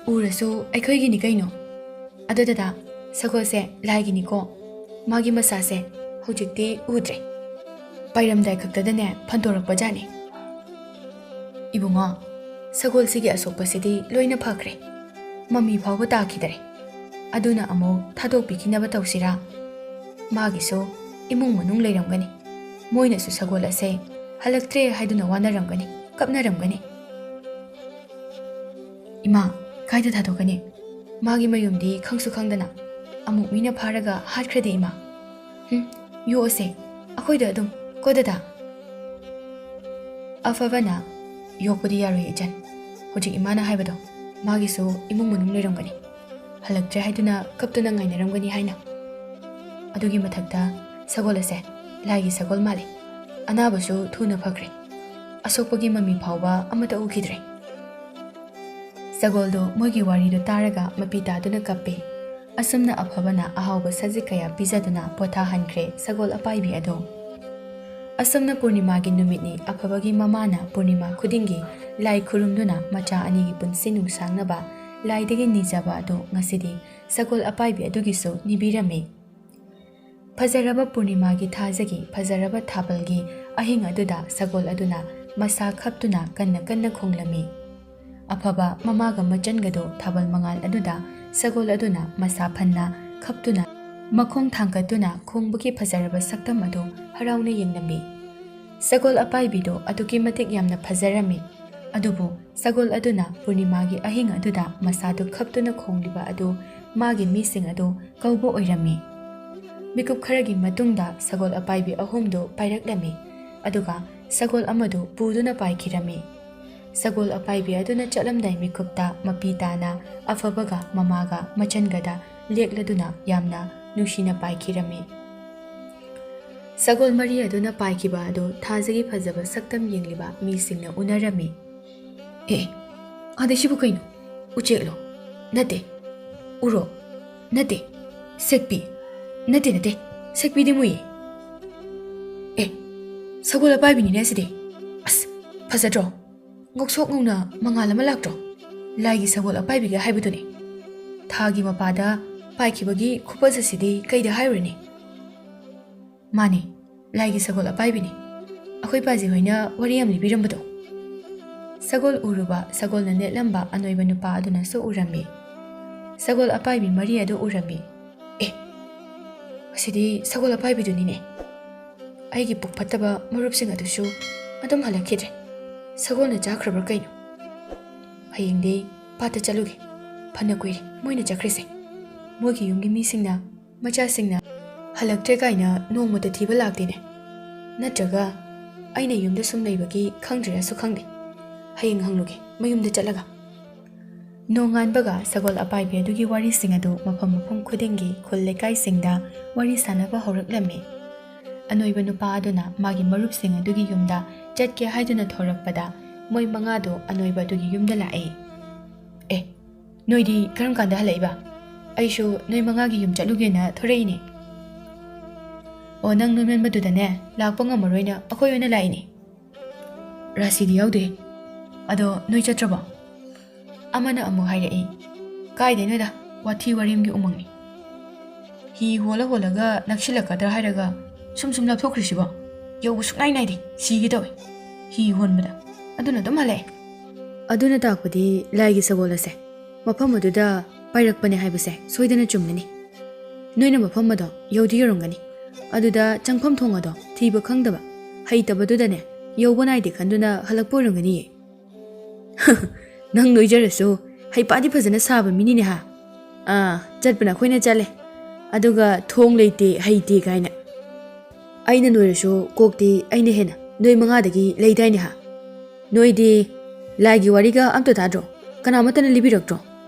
ꯎꯔꯁꯨ ꯑꯩꯈꯣꯏꯒꯤꯅꯤ ꯀꯩꯅꯣ ꯑꯗꯣ ꯗꯗꯥ ꯁꯒꯣꯜꯁꯦ ꯂꯥꯏꯒꯤꯅꯤꯀꯣ ꯃꯥꯒꯤ ꯃꯁꯥꯁꯦ ꯍꯧꯖꯤꯛꯇꯤ ꯎꯗ꯭ꯔꯦ ꯄꯥꯏꯔꯝꯗꯥꯏ ꯈꯛꯇꯗꯅꯦ ꯐꯟꯗꯣꯔꯛꯄ ꯖꯥꯠꯅꯤ ꯏꯕꯨꯡꯉꯣ ꯁꯒꯣꯜꯁꯤꯒꯤ ꯑꯁꯣꯛꯄꯁꯤꯗꯤ ꯂꯣꯏꯅ ꯐꯈ꯭ꯔꯦ ꯃꯃꯤ ꯐꯥꯎꯕ ꯇꯥꯈꯤꯗꯔꯦ ꯑꯗꯨꯅ ꯑꯃꯨꯛ ꯊꯥꯗꯣꯛꯄꯤꯈꯤꯅꯕ ꯇꯧꯁꯤꯔꯥ ꯃꯥꯒꯤꯁꯨ ꯏꯃꯨꯡ ꯃꯅꯨꯡ ꯂꯩꯔꯝꯒꯅꯤ ꯃꯣꯏꯅꯁꯨ ꯁꯒꯣꯜ ꯑꯁꯦ ꯍꯜꯂꯛꯇ꯭ꯔꯦ ꯍꯥꯏꯗꯨꯅ ꯋꯥꯅꯔꯝꯒꯅꯤ ꯀꯞꯅꯔꯝꯒꯅꯤ ꯏꯃꯥ ꯀꯥꯏꯗ ꯊꯥꯗꯣꯛꯀꯅꯤ ꯃꯥꯒꯤ ꯃꯌꯨꯝꯗꯤ ꯈꯪꯁꯨ ꯈꯪꯗꯅ ꯑꯃꯨꯛ ꯃꯤꯅ ꯐꯥꯔꯒ ꯍꯥꯠꯈ꯭ꯔꯗꯤ ꯏꯃꯥ ꯌꯣꯛꯑꯁꯦ ꯑꯩꯈꯣꯏꯗ ꯑꯗꯨꯝ ꯀꯣ ꯗꯗꯥ ꯑꯐꯕꯅ ꯌꯣꯛꯄꯗꯤ ꯌꯥꯔꯣꯏ ꯏꯆꯟ ꯍꯧꯖꯤꯛ ꯏꯃꯥꯅ ꯍꯥꯏꯕꯗꯣ ꯃꯥꯒꯤꯁꯨ ꯏꯃꯨꯡ ꯃꯅꯨꯡ ꯂꯩꯔꯝꯒꯅꯤ ꯍꯜꯂꯛꯇ꯭ꯔꯦ ꯍꯥꯏꯗꯨꯅ ꯀꯞꯇꯨꯅ ꯉꯥꯏꯅꯔꯝꯒꯅꯤ ꯍꯥꯏꯅ ꯑꯗꯨꯒꯤ ꯃꯊꯛꯇ ꯁꯒꯣꯜ ꯑꯁꯦ ꯂꯥꯏꯒꯤ ꯁꯒꯣꯜ ꯃꯥꯜꯂꯤ ꯑꯅꯥꯕꯁꯨ ꯊꯨꯅ ꯐꯈ꯭ꯔꯦ ꯑꯁꯣꯛꯄꯒꯤ ꯃꯃꯤ ꯐꯥꯎꯕ ꯑꯃꯠꯇ ꯎꯈꯤꯗ꯭ꯔꯦ ꯁꯒꯣꯜꯗꯣ ꯃꯣꯏꯒꯤ ꯋꯥꯔꯤꯗꯣ ꯇꯥꯔꯒ ꯃꯄꯤ ꯇꯥꯗꯨꯅ ꯀꯞꯄꯤ ꯑꯁꯨꯝꯅ ꯑꯐꯕꯅ ꯑꯍꯥꯎꯕ ꯁꯖꯤꯛ ꯀꯌꯥ ꯄꯤꯖꯗꯨꯅ ꯄꯣꯊꯥꯍꯟꯈ꯭ꯔꯦ ꯁꯒꯣꯜ ꯑꯄꯥꯏꯕꯤ ꯑꯗꯣ ꯑꯁꯨꯝꯅ ꯄꯨꯔꯅꯤꯃꯥꯒꯤ ꯅꯨꯃꯤꯠꯅꯤ ꯑꯐꯕꯒꯤ ꯃꯃꯥꯅ ꯄꯨꯔꯅꯤꯃꯥ ꯈꯨꯗꯤꯡꯒꯤ ꯂꯥꯏ ꯈꯨꯔꯨꯝꯗꯨꯅ ꯃꯆꯥ ꯑꯅꯤꯒꯤ ꯄꯨꯟꯁꯤ ꯅꯨꯡꯁꯥꯡꯅꯕ ꯂꯥꯏꯗꯒꯤ ꯅꯤꯖꯕ ꯑꯗꯨ ꯉꯁꯤꯗꯤ ꯁꯒꯣꯜ ꯑꯄꯥꯏꯕꯤ ꯑꯗꯨꯒꯤꯁꯨ ꯅꯤꯕꯤꯔꯝꯃꯤ ꯐꯖꯔꯕ ꯄꯨꯔꯅꯤꯃꯥꯒꯤ ꯊꯥꯖꯒꯤ ꯐꯖꯔꯕ ꯊꯥꯕꯜꯒꯤ ꯑꯍꯤꯡ ꯑꯗꯨꯗ ꯁꯒꯣꯜ ꯑꯗꯨꯅ ꯃꯁꯥ ꯈꯞꯇꯨꯅ ꯀꯟꯅ ꯀꯟꯅ ꯈꯣꯡꯂꯝꯃꯤ ꯑꯐꯕ ꯃꯃꯥꯒ ꯃꯆꯟꯒꯗꯣ ꯊꯥꯕꯜ ꯃꯉꯥꯜ ꯑꯗꯨꯗ ꯁꯒꯣꯜ ꯑꯗꯨꯅ ꯃꯁꯥ ꯐꯟꯅ ꯈꯞꯇꯨꯅ ꯃꯈꯣꯡ ꯊꯥꯡꯒꯠꯇꯨꯅ ꯈꯣꯡꯕꯒꯤ ꯐꯖꯔꯕ ꯁꯛꯇꯝ ꯑꯗꯨ ꯍꯔꯥꯎꯅ ꯌꯦꯡꯂꯝꯃꯤ ꯁꯒꯣꯜ ꯑꯄꯥꯏꯕꯤꯗꯣ ꯑꯗꯨꯛꯀꯤ ꯃꯇꯤꯛ ꯌꯥꯝꯅ ꯐꯖꯔꯝꯃꯤ ꯑꯗꯨꯕꯨ ꯁꯒꯣꯜ ꯑꯗꯨꯅ ꯄꯨꯔꯅꯤꯃꯥꯒꯤ ꯑꯍꯤꯡ ꯑꯗꯨꯗ ꯃꯁꯥꯗꯨ ꯈꯞꯇꯨꯅ ꯈꯣꯡꯂꯤꯕ ꯑꯗꯨ ꯃꯥꯒꯤ ꯃꯤꯁꯤꯡ ꯑꯗꯨ ꯀꯧꯕ ꯑꯣꯏꯔꯝꯃꯤ ꯃꯤꯀꯨꯞ ꯈꯔꯒꯤ ꯃꯇꯨꯡꯗ ꯁꯒꯣꯜ ꯑꯄꯥꯏꯕꯤ ꯑꯍꯨꯝꯗꯨ ꯄꯥꯏꯔꯛꯂꯝꯃꯤ ꯑꯗꯨꯒ ꯁꯒꯣꯜ ꯑꯃꯗꯨ ꯄꯨꯗꯨꯅ ꯄꯥꯏꯈꯤꯔꯝꯃꯤ ꯁꯒꯣꯜ ꯑꯄꯥꯏꯕꯤ ꯑꯗꯨꯅ ꯆꯠꯂꯝꯗꯥꯏ ꯃꯤꯀꯨꯞꯇ ꯃꯄꯤ ꯇꯥꯅ ꯑꯐꯕꯒ ꯃꯃꯥꯒ ꯃꯆꯟꯒꯗ ꯂꯦꯛꯂꯗꯨꯅ ꯌꯥꯝꯅ ꯅꯨꯡꯁꯤꯅ ꯄꯥꯏꯈꯤꯔꯝꯃꯤ ꯁꯒꯣꯜ ꯃꯔꯤ ꯑꯗꯨꯅ ꯄꯥꯏꯈꯤꯕ ꯑꯗꯨ ꯊꯥꯖꯒꯤ ꯐꯖꯕ ꯁꯛꯇꯝ ꯌꯦꯡꯂꯤꯕ ꯃꯤꯁꯤꯡꯅ ꯎꯅꯔꯝꯃꯤ ꯑꯥꯗ ꯁꯤꯕꯨ ꯀꯩꯅꯣ ꯎꯆꯦꯛꯂꯣ ꯅꯠꯇꯦ ꯎꯔꯣ ꯅꯠꯇꯦ ꯁꯦꯛꯄꯤ ꯅꯠꯇꯦ ꯁꯦꯛꯄꯤꯗꯤ ꯃꯨꯏꯌꯦ ꯁꯒꯣꯜ ꯑꯄꯥꯏꯕꯤꯅꯤꯅꯦ ꯑꯁꯤꯗꯤ ꯑꯁ ꯐꯖꯗ꯭ꯔꯣ ꯉꯧꯁꯣꯛ ꯉꯧꯅ ꯃꯉꯥꯜ ꯑꯃ ꯂꯥꯛꯇ꯭ꯔꯣ ꯂꯥꯏꯒꯤ ꯁꯒꯣꯜ ꯑꯄꯥꯏꯕꯤꯒ ꯍꯥꯏꯕꯗꯨꯅꯤ ꯊꯥꯒꯤ ꯃꯄꯥꯗ ꯄꯥꯏꯈꯤꯕꯒꯤ ꯈꯨꯐꯖꯁꯤꯗꯤ ꯀꯩꯗ ꯍꯥꯏꯔꯨꯔꯅꯤ ꯃꯥꯅꯤ ꯂꯥꯏꯒꯤ ꯁꯒꯣꯜ ꯑꯄꯥꯏꯕꯤꯅꯤ ꯑꯩꯈꯣꯏ ꯄꯥꯖꯤ ꯍꯣꯏꯅ ꯋꯥꯔꯤ ꯌꯥꯝ ꯂꯤꯕꯤꯔꯝꯕꯗꯣ ꯁꯒꯣꯜ ꯎꯔꯨꯕ ꯁꯒꯣꯜꯅ ꯅꯦꯠꯂꯝꯕ ꯑꯅꯣꯏꯕ ꯅꯨꯄꯥ ꯑꯗꯨꯅꯁꯨ ꯎꯔꯝꯃꯤ ꯁꯒꯣꯜ ꯑꯄꯥꯏꯕꯤ ꯃꯔꯤ ꯑꯗꯨ ꯎꯔꯝꯃꯤ ꯑꯁꯤꯗꯤ ꯁꯒꯣꯜ ꯑꯄꯥꯏꯕꯤꯗꯨꯅꯤꯅꯦ ꯑꯩꯒꯤ ꯄꯨꯛ ꯐꯠꯇꯕ ꯃꯔꯨꯞꯁꯤꯡ ꯑꯗꯨꯁꯨ ꯑꯗꯨꯝ ꯍꯜꯂꯛꯈꯤꯗ꯭ꯔꯦ ꯁꯒꯣꯜꯅ ꯆꯥꯈ꯭ꯔꯕ꯭ꯔꯥ ꯀꯩꯅꯣ ꯍꯌꯦꯡꯗꯤ ꯄꯥꯠꯇ ꯆꯠꯂꯨꯒꯦ ꯐꯅ ꯀꯨꯏꯔꯦ ꯃꯣꯏꯅ ꯆꯠꯈ꯭ꯔꯤꯁꯦ ꯃꯣꯏꯒꯤ ꯌꯨꯝꯒꯤ ꯃꯤꯁꯤꯡꯅ ꯃꯆꯥꯁꯤꯡꯅ ꯍꯜꯂꯛꯇ꯭ꯔꯦ ꯀꯥꯏꯅ ꯅꯣꯡꯃꯇ ꯊꯤꯕ ꯂꯥꯛꯇꯦꯅꯦ ꯅꯠꯇ꯭ꯔꯒ ꯑꯩꯅ ꯌꯨꯝꯗ ꯁꯨꯝ ꯂꯩꯕꯒꯤ ꯈꯪꯗ꯭ꯔꯤꯔꯁꯨ ꯈꯪꯗꯦ ꯍꯌꯦꯡ ꯍꯪꯂꯨꯒꯦ ꯃꯌꯨꯝꯗ ꯆꯠꯂꯒ ꯅꯣꯡꯉꯥꯟꯕꯒ ꯁꯒꯣꯜ ꯑꯄꯥꯏꯕꯤ ꯑꯗꯨꯒꯤ ꯋꯥꯔꯤꯁꯤꯡ ꯑꯗꯨ ꯃꯐꯝ ꯈꯨꯗꯤꯡꯒꯤ ꯈꯨꯜ ꯂꯩꯀꯥꯏꯁꯤꯡꯗ ꯋꯥꯔꯤ ꯁꯥꯟꯅꯕ ꯍꯧꯔꯛꯂꯝꯃꯤ ꯑꯅꯣꯏꯕ ꯅꯨꯄꯥ ꯑꯗꯨꯅ ꯃꯥꯒꯤ ꯃꯔꯨꯞꯁꯤꯡ ꯑꯗꯨꯒꯤ ꯌꯨꯝꯗ ꯆꯠꯀꯦ ꯍꯥꯏꯗꯨꯅ ꯊꯣꯔꯛꯄꯗ ꯃꯣꯏ ꯃꯉꯥꯗꯣ ꯑꯅꯣꯏꯕ ꯑꯗꯨꯒꯤ ꯌꯨꯝꯗ ꯂꯥꯛꯑꯦ ꯑꯦ ꯅꯣꯏꯗꯤ ꯀꯔꯝ ꯀꯥꯟꯗ ꯍꯜꯂꯛꯏꯕ ꯑꯩꯁꯨ ꯅꯣꯏ ꯃꯉꯥꯒꯤ ꯌꯨꯝ ꯆꯠꯂꯨꯒꯦꯅ ꯊꯣꯔꯛꯏꯅꯦ ꯑꯣ ꯅꯪ ꯅꯣꯏꯃꯟꯕꯗꯨꯗꯅꯦ ꯂꯥꯛꯄ ꯉꯝꯃꯔꯣꯏꯅ ꯑꯩꯈꯣꯏ ꯑꯣꯏꯅ ꯂꯥꯛꯏꯅꯦ ꯔꯥꯁꯤꯗꯤ ꯌꯥꯎꯗꯦ ꯑꯗꯣ ꯅꯣꯏ ꯆꯠꯇ꯭ꯔꯕꯣ ꯑꯃꯅ ꯑꯃꯨꯛ ꯍꯥꯏꯔꯛꯏ ꯀꯥꯏꯗꯩꯅꯣꯗ ꯋꯥꯊꯤ ꯋꯥꯔꯦꯝꯒꯤ ꯎꯃꯪꯅꯤ ꯍꯤ ꯍꯣꯜꯂꯒ ꯅꯛꯁꯤꯜꯂꯛꯀꯗ꯭ꯔꯥ ꯍꯥꯏꯔꯒ ꯁꯨꯝ ꯂꯥꯞꯊꯣꯛꯈ꯭ꯔꯤꯁꯤꯕꯣ ꯌꯧꯕ ꯁꯨꯛꯅꯥꯏ ꯅꯥꯏꯗꯦ ꯁꯤꯒꯦ ꯇꯧꯏ ꯍꯤ ꯍꯣꯟꯕꯗ ꯑꯗꯨꯅ ꯑꯗꯨꯝ ꯍꯜꯂꯛꯑꯦ ꯑꯗꯨꯅ ꯇꯥꯛꯄꯗꯤ ꯂꯥꯏꯒꯤ ꯁꯒꯣꯜ ꯑꯁꯦ ꯃꯐꯝ ꯑꯗꯨꯗ ꯄꯥꯏꯔꯛꯄꯅꯦ ꯍꯥꯏꯕꯁꯦ ꯁꯣꯏꯗꯅ ꯆꯨꯝꯒꯅꯤ ꯅꯣꯏꯅ ꯃꯐꯝ ꯑꯗꯣ ꯌꯧꯗꯤ ꯌꯧꯔꯝꯒꯅꯤ ꯑꯗꯨꯗ ꯆꯪꯐꯝ ꯊꯣꯡ ꯑꯗꯣ ꯊꯤꯕ ꯈꯪꯗꯕ ꯍꯩꯇꯕꯗꯨꯗꯅꯦ ꯌꯧꯕ ꯅꯥꯏꯗꯦ ꯈꯟꯗꯨꯅ ꯍꯜꯂꯛꯄ ꯑꯣꯏꯔꯝꯒꯅꯤꯌꯦ ꯅꯪ ꯅꯣꯏꯖꯔꯁꯨ ꯍꯩꯄꯥꯗꯤ ꯐꯖꯅ ꯁꯥꯕ ꯃꯤꯅꯤꯅꯦ ꯍꯥ ꯆꯠꯄꯅ ꯑꯩꯈꯣꯏꯅ ꯆꯠꯂꯦ ꯑꯗꯨꯒ ꯊꯣꯡ ꯂꯩꯇꯦ ꯍꯩꯇꯦ ꯀꯥꯏꯅ ꯑꯩꯅ ꯅꯣꯏꯔꯁꯨ ꯀꯣꯛꯇꯤ ꯑꯩꯅ ꯍꯦꯟꯅ ꯅꯣꯏ ꯃꯉꯥꯗꯒꯤ ꯂꯩꯗꯥꯏꯅꯦ ꯍꯥ ꯅꯣꯏꯗꯤ ꯂꯥꯏꯒꯤ ꯋꯥꯔꯤꯒ ꯑꯝꯇ ꯇꯥꯗ꯭ꯔꯣ ꯀꯅꯥꯃꯠꯇꯅ ꯂꯤꯕꯤꯔꯛꯇ꯭ꯔꯣ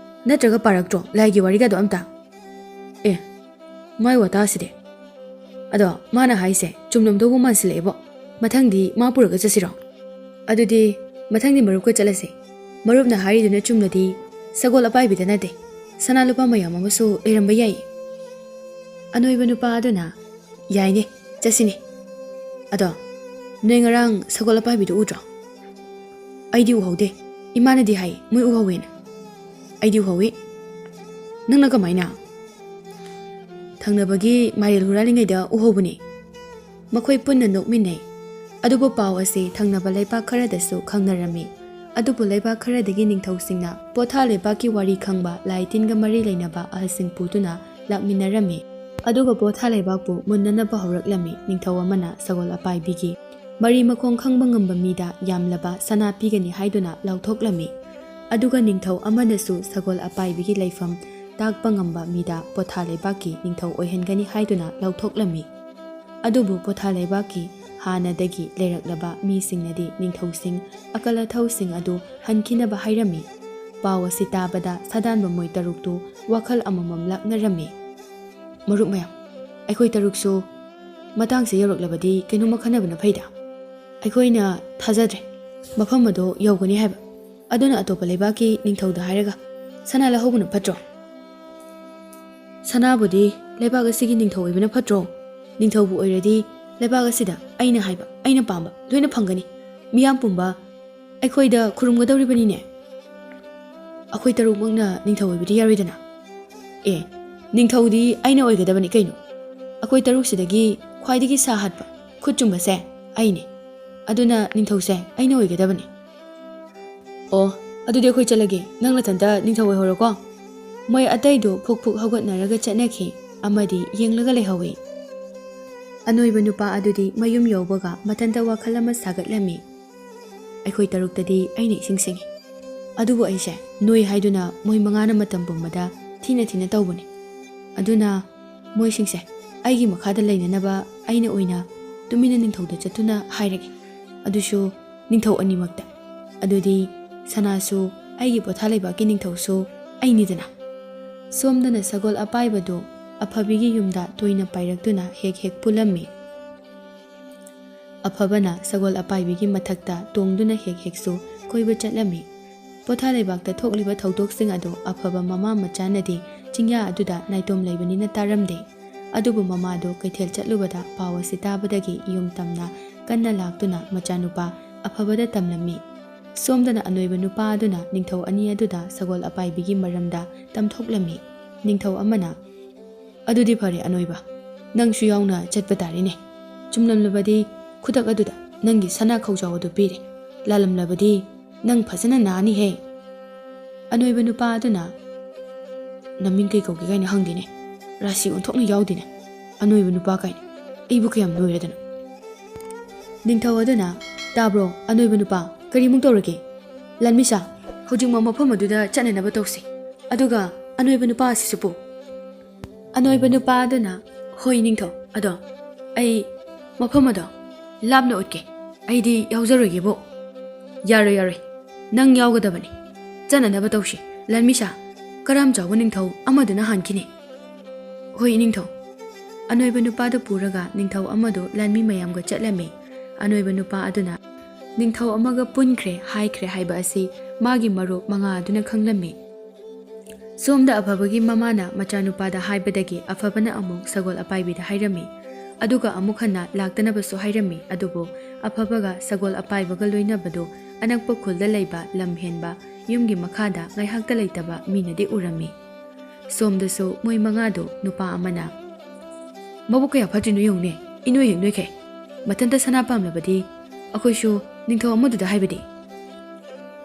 ꯅꯠꯇ꯭ꯔꯒ ꯄꯥꯔꯛꯇ꯭ꯔꯣ ꯂꯥꯏꯒꯤ ꯋꯥꯔꯤꯒꯗꯣ ꯑꯝꯇ ꯑꯦ ꯃꯥꯏ ꯋꯥꯇꯥꯁꯤꯗꯤ ꯑꯗꯣ ꯃꯥꯅ ꯍꯥꯏꯁꯦ ꯆꯨꯝꯂꯝꯗꯧꯕ ꯃꯥꯟꯁꯤꯜꯂꯛꯑꯦꯕꯣ ꯃꯊꯪꯗꯤ ꯃꯥ ꯄꯨꯔꯒ ꯆꯠꯁꯤꯔꯣ ꯑꯗꯨꯗꯤ ꯃꯊꯪꯗꯤ ꯃꯔꯨꯞꯀ ꯆꯠꯂꯁꯤ ꯃꯔꯨꯞꯅ ꯍꯥꯏꯔꯤꯗꯨꯅ ꯆꯨꯝꯂꯗꯤ ꯁꯒꯣꯜ ꯑꯄꯥꯏꯕꯤꯗ ꯅꯠꯇꯦ ꯁꯅꯥ ꯂꯨꯄꯥ ꯃꯌꯥꯝ ꯑꯃꯁꯨ ꯂꯩꯔꯝꯕ ꯌꯥꯏ ꯑꯅꯣꯏꯕ ꯅꯨꯄꯥ ꯑꯗꯨꯅ ꯌꯥꯏꯅꯦ ꯆꯠꯁꯤꯅꯦ ꯑꯗꯣ ꯅꯣꯏ ꯉꯔꯥꯡ ꯁꯒꯣꯜ ꯑꯄꯥꯏꯕꯤꯗꯨ ꯎꯗ꯭ꯔꯣ ꯑꯩꯗꯤ ꯎꯍꯧꯗꯦ ꯏꯃꯥꯅꯗꯤ ꯍꯥꯏ ꯃꯣꯏ ꯎꯍꯧꯋꯦꯅ ꯑꯩꯗꯤ ꯎꯍꯧꯋꯤ ꯅꯪꯅ ꯀꯃꯥꯏꯅ ꯊꯪꯅꯕꯒꯤ ꯃꯥꯏꯔꯦꯜ ꯍꯨꯔꯥꯜꯂꯤꯉꯩꯗ ꯎꯍꯧꯕꯅꯤ ꯃꯈꯣꯏ ꯄꯨꯟꯅ ꯅꯣꯛꯃꯤꯟꯅꯩ ꯑꯗꯨꯕꯨ ꯄꯥꯎ ꯑꯁꯤ ꯊꯪꯅꯕ ꯂꯩꯕꯥꯛ ꯈꯔꯗꯁꯨ ꯈꯪꯅꯔꯝꯃꯤ ꯑꯗꯨꯕꯨ ꯂꯩꯕꯥꯛ ꯈꯔꯗꯒꯤ ꯅꯤꯡꯊꯧꯁꯤꯡꯅ ꯄꯣꯊꯥ ꯂꯩꯕꯥꯛꯀꯤ ꯋꯥꯔꯤ ꯈꯪꯕ ꯂꯥꯏ ꯇꯤꯟꯒ ꯃꯔꯤ ꯂꯩꯅꯕ ꯑꯍꯜꯁꯤꯡ ꯄꯨꯗꯨꯅ ꯂꯥꯛꯃꯤꯟꯅꯔꯝꯃꯤ ꯑꯗꯨꯒ ꯄꯣꯊꯥ ꯂꯩꯕꯥꯛꯄꯨ ꯃꯨꯟꯅꯅꯕ ꯍꯧꯔꯛꯂꯝꯃꯤ ꯅꯤꯡꯊꯧ ꯑꯃꯅ ꯁꯒꯣꯜ ꯑꯄꯥꯏꯕꯤꯒꯤ ꯃꯔꯤ ꯃꯈꯣꯡ ꯈꯪꯕ ꯉꯝꯕ ꯃꯤꯗ ꯌꯥꯝꯂꯕ ꯁꯅꯥ ꯄꯤꯒꯅꯤ ꯍꯥꯏꯗꯨꯅ ꯂꯥꯎꯊꯣꯛꯂꯝꯃꯤ ꯑꯗꯨꯒ ꯅꯤꯡꯊꯧ ꯑꯃꯅꯁꯨ ꯁꯒꯣꯜ ꯑꯄꯥꯏꯕꯤꯒꯤ ꯂꯩꯐꯝ ꯇꯥꯛꯄ ꯉꯝꯕ ꯃꯤꯗ ꯄꯣꯊꯥ ꯂꯩꯕꯥꯛꯀꯤ ꯅꯤꯡꯊꯧ ꯑꯣꯏꯍꯟꯒꯅꯤ ꯍꯥꯏꯗꯨꯅ ꯂꯥꯎꯊꯣꯛꯂꯝꯃꯤ ꯑꯗꯨꯕꯨ ꯄꯣꯊꯥ ꯂꯩꯕꯥꯛꯀꯤ ꯍꯥꯟꯅꯗꯒꯤ ꯂꯩꯔꯛꯂꯕ ꯃꯤꯁꯤꯡꯅꯗꯤ ꯅꯤꯡꯊꯧꯁꯤꯡ ꯑꯀꯜ ꯑꯊꯧꯁꯤꯡ ꯑꯗꯨ ꯍꯟꯈꯤꯅꯕ ꯍꯥꯏꯔꯝꯃꯤ ꯄꯥꯎ ꯑꯁꯤ ꯇꯥꯕꯗ ꯁꯥꯗꯥꯟꯕ ꯃꯣꯏ ꯇꯔꯨꯛꯇꯨ ꯋꯥꯈꯜ ꯑꯃꯃꯝ ꯂꯥꯛꯅꯔꯝꯃꯤ ꯃꯔꯨꯞ ꯃꯌꯥꯝ ꯑꯩꯈꯣꯏ ꯇꯔꯨꯛꯁꯨ ꯃꯇꯥꯡꯁꯦ ꯌꯧꯔꯛꯂꯕꯗꯤ ꯀꯩꯅꯣꯝꯃ ꯈꯟꯅꯕꯅ ꯐꯩꯗ ꯑꯩꯈꯣꯏꯅ ꯊꯥꯖꯗ꯭ꯔꯦ ꯃꯐꯝ ꯑꯗꯣ ꯌꯧꯒꯅꯤ ꯍꯥꯏꯕ ꯑꯗꯨꯅ ꯑꯇꯣꯞꯄ ꯂꯩꯕꯥꯛꯀꯤ ꯅꯤꯡꯊꯧꯗ ꯍꯥꯏꯔꯒ ꯁꯅꯥ ꯂꯧꯍꯧꯕꯅ ꯐꯠꯇ꯭ꯔꯣ ꯁꯅꯥꯕꯨꯗꯤ ꯂꯩꯕꯥꯛ ꯑꯁꯤꯒꯤ ꯅꯤꯡꯊꯧ ꯑꯣꯏꯕꯅ ꯐꯠꯇ꯭ꯔꯣ ꯅꯤꯡꯊꯧꯕꯨ ꯑꯣꯏꯔꯗꯤ ꯂꯩꯕꯥꯛ ꯑꯁꯤꯗ ꯑꯩꯅ ꯍꯥꯏꯕ ꯑꯩꯅ ꯄꯥꯝꯕ ꯂꯣꯏꯅ ꯐꯪꯒꯅꯤ ꯃꯤꯌꯥꯝ ꯄꯨꯝꯕ ꯑꯩꯈꯣꯏꯗ ꯈꯨꯔꯨꯝꯒꯗꯧꯔꯤꯕꯅꯤꯅꯦ ꯑꯩꯈꯣꯏ ꯇꯔꯨꯛꯃꯛꯅ ꯅꯤꯡꯊꯧ ꯑꯣꯏꯕꯗꯤ ꯌꯥꯔꯣꯏꯗꯅ ꯑꯦ ꯅꯤꯡꯊꯧꯗꯤ ꯑꯩꯅ ꯑꯣꯏꯒꯗꯕꯅꯤ ꯀꯩꯅꯣ ꯑꯩꯈꯣꯏ ꯇꯔꯨꯛꯁꯤꯗꯒꯤ ꯈ꯭ꯋꯥꯏꯗꯒꯤ ꯁꯥ ꯍꯥꯠꯄ ꯈꯨꯠ ꯆꯨꯝꯕꯁꯦ ꯑꯩꯅꯦ ꯑꯗꯨꯅ ꯅꯤꯡꯊꯧꯁꯦ ꯑꯩꯅ ꯑꯣꯏꯒꯗꯕꯅꯤ ꯑꯣ ꯑꯗꯨꯗꯤ ꯑꯩꯈꯣꯏ ꯆꯠꯂꯒꯦ ꯅꯪ ꯅꯊꯟꯇ ꯅꯤꯡꯊꯧ ꯑꯣꯏꯍꯧꯔꯣꯀꯣ ꯃꯣꯏ ꯑꯇꯩꯗꯨ ꯐꯨꯛ ꯍꯧꯒꯠꯅꯔꯒ ꯆꯠꯅꯈꯤ ꯑꯃꯗꯤ ꯌꯦꯡꯂꯒ ꯂꯩꯍꯧꯏ ꯑꯅꯣꯏꯕ ꯅꯨꯄꯥ ꯑꯗꯨꯗꯤ ꯃꯌꯨꯝ ꯌꯧꯕꯒ ꯃꯊꯟꯇ ꯋꯥꯈꯜ ꯑꯃ ꯁꯥꯒꯠꯂꯝꯃꯤ ꯑꯩꯈꯣꯏ ꯇꯔꯨꯛꯇꯗꯤ ꯑꯩꯅ ꯏꯁꯤꯡ ꯁꯤꯡꯉꯤ ꯑꯗꯨꯕꯨ ꯑꯩꯁꯦ ꯅꯣꯏ ꯍꯥꯏꯗꯨꯅ ꯃꯣꯏ ꯃꯉꯥꯅ ꯃꯇꯝ ꯄꯨꯝꯕꯗ ꯊꯤꯅ ꯇꯧꯕꯅꯤ ꯑꯗꯨꯅ ꯃꯣꯏꯁꯤꯡꯁꯦ ꯑꯩꯒꯤ ꯃꯈꯥꯗ ꯂꯩꯅꯅꯕ ꯑꯩꯅ ꯑꯣꯏꯅ ꯇꯨꯃꯤꯟꯅ ꯅꯤꯡꯊꯧꯗ ꯆꯠꯇꯨꯅ ꯍꯥꯏꯔꯒꯦ ꯑꯗꯨꯁꯨ ꯅꯤꯡꯊꯧ ꯑꯅꯤꯃꯛꯇ ꯑꯗꯨꯗꯤ ꯁꯅꯥꯁꯨ ꯑꯩꯒꯤ ꯄꯣꯊꯥ ꯂꯩꯕꯥꯛꯀꯤ ꯅꯤꯡꯊꯧꯁꯨ ꯑꯩꯅꯤꯗꯅ ꯁꯣꯝꯗꯅ ꯁꯒꯣꯜ ꯑꯄꯥꯏꯕꯗꯨ ꯑꯐꯕꯤꯒꯤ ꯌꯨꯝꯗ ꯇꯣꯏꯅ ꯄꯥꯏꯔꯛꯇꯨꯅ ꯍꯦꯛ ꯄꯨꯜꯂꯝꯃꯤ ꯑꯐꯕꯅ ꯁꯒꯣꯜ ꯑꯄꯥꯏꯕꯤꯒꯤ ꯃꯊꯛꯇ ꯇꯣꯡꯗꯨꯅ ꯍꯦꯛꯁꯨ ꯀꯣꯏꯕ ꯆꯠꯂꯝꯃꯤ ꯄꯣꯊꯥ ꯂꯩꯕꯥꯛꯇ ꯊꯣꯛꯂꯤꯕ ꯊꯧꯗꯣꯛꯁꯤꯡ ꯑꯗꯨ ꯑꯐꯕ ꯃꯃꯥ ꯃꯆꯥꯅꯗꯤ ꯆꯤꯡꯌꯥ ꯑꯗꯨꯗ ꯅꯥꯏꯇꯣꯝ ꯂꯩꯕꯅꯤꯅ ꯇꯥꯔꯝꯗꯦ ꯑꯗꯨꯕꯨ ꯃꯃꯥꯗꯨ ꯀꯩꯊꯦꯜ ꯆꯠꯂꯨꯕꯗ ꯄꯥꯎ ꯑꯁꯤ ꯇꯥꯕꯗꯒꯤ ꯌꯨꯝ ꯇꯝꯅ ꯀꯟꯅ ꯂꯥꯛꯇꯨꯅ ꯃꯆꯥꯅꯨꯄꯥ ꯑꯐꯕꯗ ꯇꯝꯂꯝꯃꯤ ꯁꯣꯝꯗꯅ ꯑꯅꯣꯏꯕ ꯅꯨꯄꯥ ꯑꯗꯨꯅ ꯅꯤꯡꯊꯧ ꯑꯅꯤ ꯑꯗꯨꯗ ꯁꯒꯣꯜ ꯑꯄꯥꯏꯕꯤꯒꯤ ꯃꯔꯝꯗ ꯇꯝꯊꯣꯛꯂꯝꯃꯤ ꯅꯤꯡꯊꯧ ꯑꯃꯅ ꯑꯗꯨꯗꯤ ꯐꯔꯦ ꯑꯅꯣꯏꯕ ꯅꯪꯁꯨ ꯌꯥꯎꯅ ꯆꯠꯄ ꯇꯥꯔꯦꯅꯦ ꯆꯨꯝꯂꯝꯂꯕꯗꯤ ꯈꯨꯗꯛ ꯑꯗꯨꯗ ꯅꯪꯒꯤ ꯁꯅꯥ ꯈꯧꯖꯥꯎ ꯑꯗꯨ ꯄꯤꯔꯦ ꯂꯥꯜꯂꯝꯂꯕꯗꯤ ꯅꯪ ꯐꯖꯅ ꯅꯥꯅꯤꯍꯦ ꯑꯅꯣꯏꯕ ꯅꯨꯄꯥ ꯑꯗꯨꯅ ꯅꯃꯤꯡ ꯀꯩ ꯀꯧꯒꯦ ꯀꯥꯏꯅ ꯍꯪꯗꯦꯅꯦ ꯔꯥꯁꯤ ꯑꯣꯟꯊꯣꯛꯅ ꯌꯥꯎꯗꯦꯅꯦ ꯑꯅꯣꯏꯕ ꯅꯨꯄꯥ ꯀꯥꯏꯅ ꯑꯩꯕꯨ ꯀꯌꯥꯝ ꯅꯣꯏꯔꯗꯅ ꯅꯤꯡꯊꯧ ꯑꯗꯨꯅ ꯇꯥꯕ꯭ꯔꯣ ꯑꯅꯣꯏꯕ ꯅꯨꯄꯥ ꯀꯔꯤꯃꯨꯛ ꯇꯧꯔꯒꯦ ꯂꯥꯟꯃꯤꯁꯥ ꯍꯧꯖꯤꯛꯃꯛ ꯃꯐꯝ ꯑꯗꯨꯗ ꯆꯠꯅꯅꯕ ꯇꯧꯁꯤ ꯑꯗꯨꯒ ꯑꯅꯣꯏꯕ ꯅꯨꯄꯥ ꯑꯁꯤꯁꯨ ꯄꯨ ꯑꯅꯣꯏꯕ ꯅꯨꯄꯥ ꯑꯗꯨꯅ ꯍꯣꯏ ꯅꯤꯡꯊꯧ ꯑꯗꯣ ꯑꯩ ꯃꯐꯝ ꯑꯗꯣ ꯂꯥꯞꯅ ꯎꯠꯀꯦ ꯑꯩꯗꯤ ꯌꯥꯎꯖꯔꯣꯏꯒꯦꯕꯣ ꯌꯥꯔꯣꯏ ꯅꯪ ꯌꯥꯎꯒꯗꯕꯅꯤ ꯆꯠꯅꯅꯕ ꯇꯧꯁꯤ ꯂꯥꯟꯃꯤꯁꯥ ꯀꯔꯥꯝ ꯆꯥꯎꯕ ꯅꯤꯡꯊꯧ ꯑꯃꯗꯨꯅ ꯍꯥꯟꯈꯤꯅꯤ ꯍꯣꯏ ꯅꯤꯡꯊꯧ ꯑꯅꯣꯏꯕ ꯅꯨꯄꯥꯗꯨ ꯄꯨꯔꯒ ꯅꯤꯡꯊꯧ ꯑꯃꯗꯨ ꯂꯥꯟꯃꯤ ꯃꯌꯥꯝꯒ ꯆꯠꯂꯝꯃꯤ ꯑꯅꯣꯏꯕ ꯅꯨꯄꯥ ꯑꯗꯨꯅ ꯅꯤꯡꯊꯧ ꯑꯃꯒ ꯄꯨꯟꯈ꯭ꯔꯦ ꯍꯥꯏꯈ꯭ꯔꯦ ꯍꯥꯏꯕ ꯑꯁꯤ ꯃꯥꯒꯤ ꯃꯔꯨꯞ ꯃꯉꯥ ꯑꯗꯨꯅ ꯈꯪꯂꯝꯃꯤ ꯁꯣꯝꯗ ꯑꯐꯕꯒꯤ ꯃꯃꯥꯅ ꯃꯆꯥꯅꯨꯄꯥꯗ ꯍꯥꯏꯕꯗꯒꯤ ꯑꯐꯕꯅ ꯑꯃꯨꯛ ꯁꯒꯣꯜ ꯑꯄꯥꯏꯕꯤꯗ ꯍꯥꯏꯔꯝꯃꯤ ꯑꯗꯨꯒ ꯑꯃꯨꯛ ꯍꯟꯅ ꯂꯥꯛꯇꯅꯕꯁꯨ ꯍꯥꯏꯔꯝꯃꯤ ꯑꯗꯨꯕꯨ ꯑꯐꯕꯒ ꯁꯒꯣꯜ ꯑꯄꯥꯏꯕꯒ ꯂꯣꯏꯅꯕꯗꯨ ꯑꯅꯛꯄ ꯈꯨꯜꯗ ꯂꯩꯕ ꯂꯝ ꯍꯦꯟꯕ ꯌꯨꯝꯒꯤ ꯃꯈꯥꯗ ꯉꯥꯏꯍꯥꯛꯇ ꯂꯩꯇꯕ ꯃꯤꯅꯗꯤ ꯎꯔꯝꯃꯤ ꯁꯣꯝꯗꯁꯨ ꯃꯣꯏ ꯃꯉꯥꯗꯨ ꯅꯨꯄꯥ ꯑꯃꯅ ꯃꯕꯨꯛ ꯀꯌꯥ ꯐꯠꯇ꯭ꯔꯤꯅꯣ ꯌꯦꯡꯉꯨꯅꯦ ꯏꯅꯣꯏ ꯍꯦꯛ ꯅꯣꯏꯈꯩ ꯃꯊꯟꯇ ꯁꯅꯥ ꯄꯥꯝꯂꯕꯗꯤ ꯑꯩꯈꯣꯏꯁꯨ ꯅꯤꯡꯊꯧ ꯑꯃꯗꯨꯗ ꯍꯥꯏꯕꯗꯤ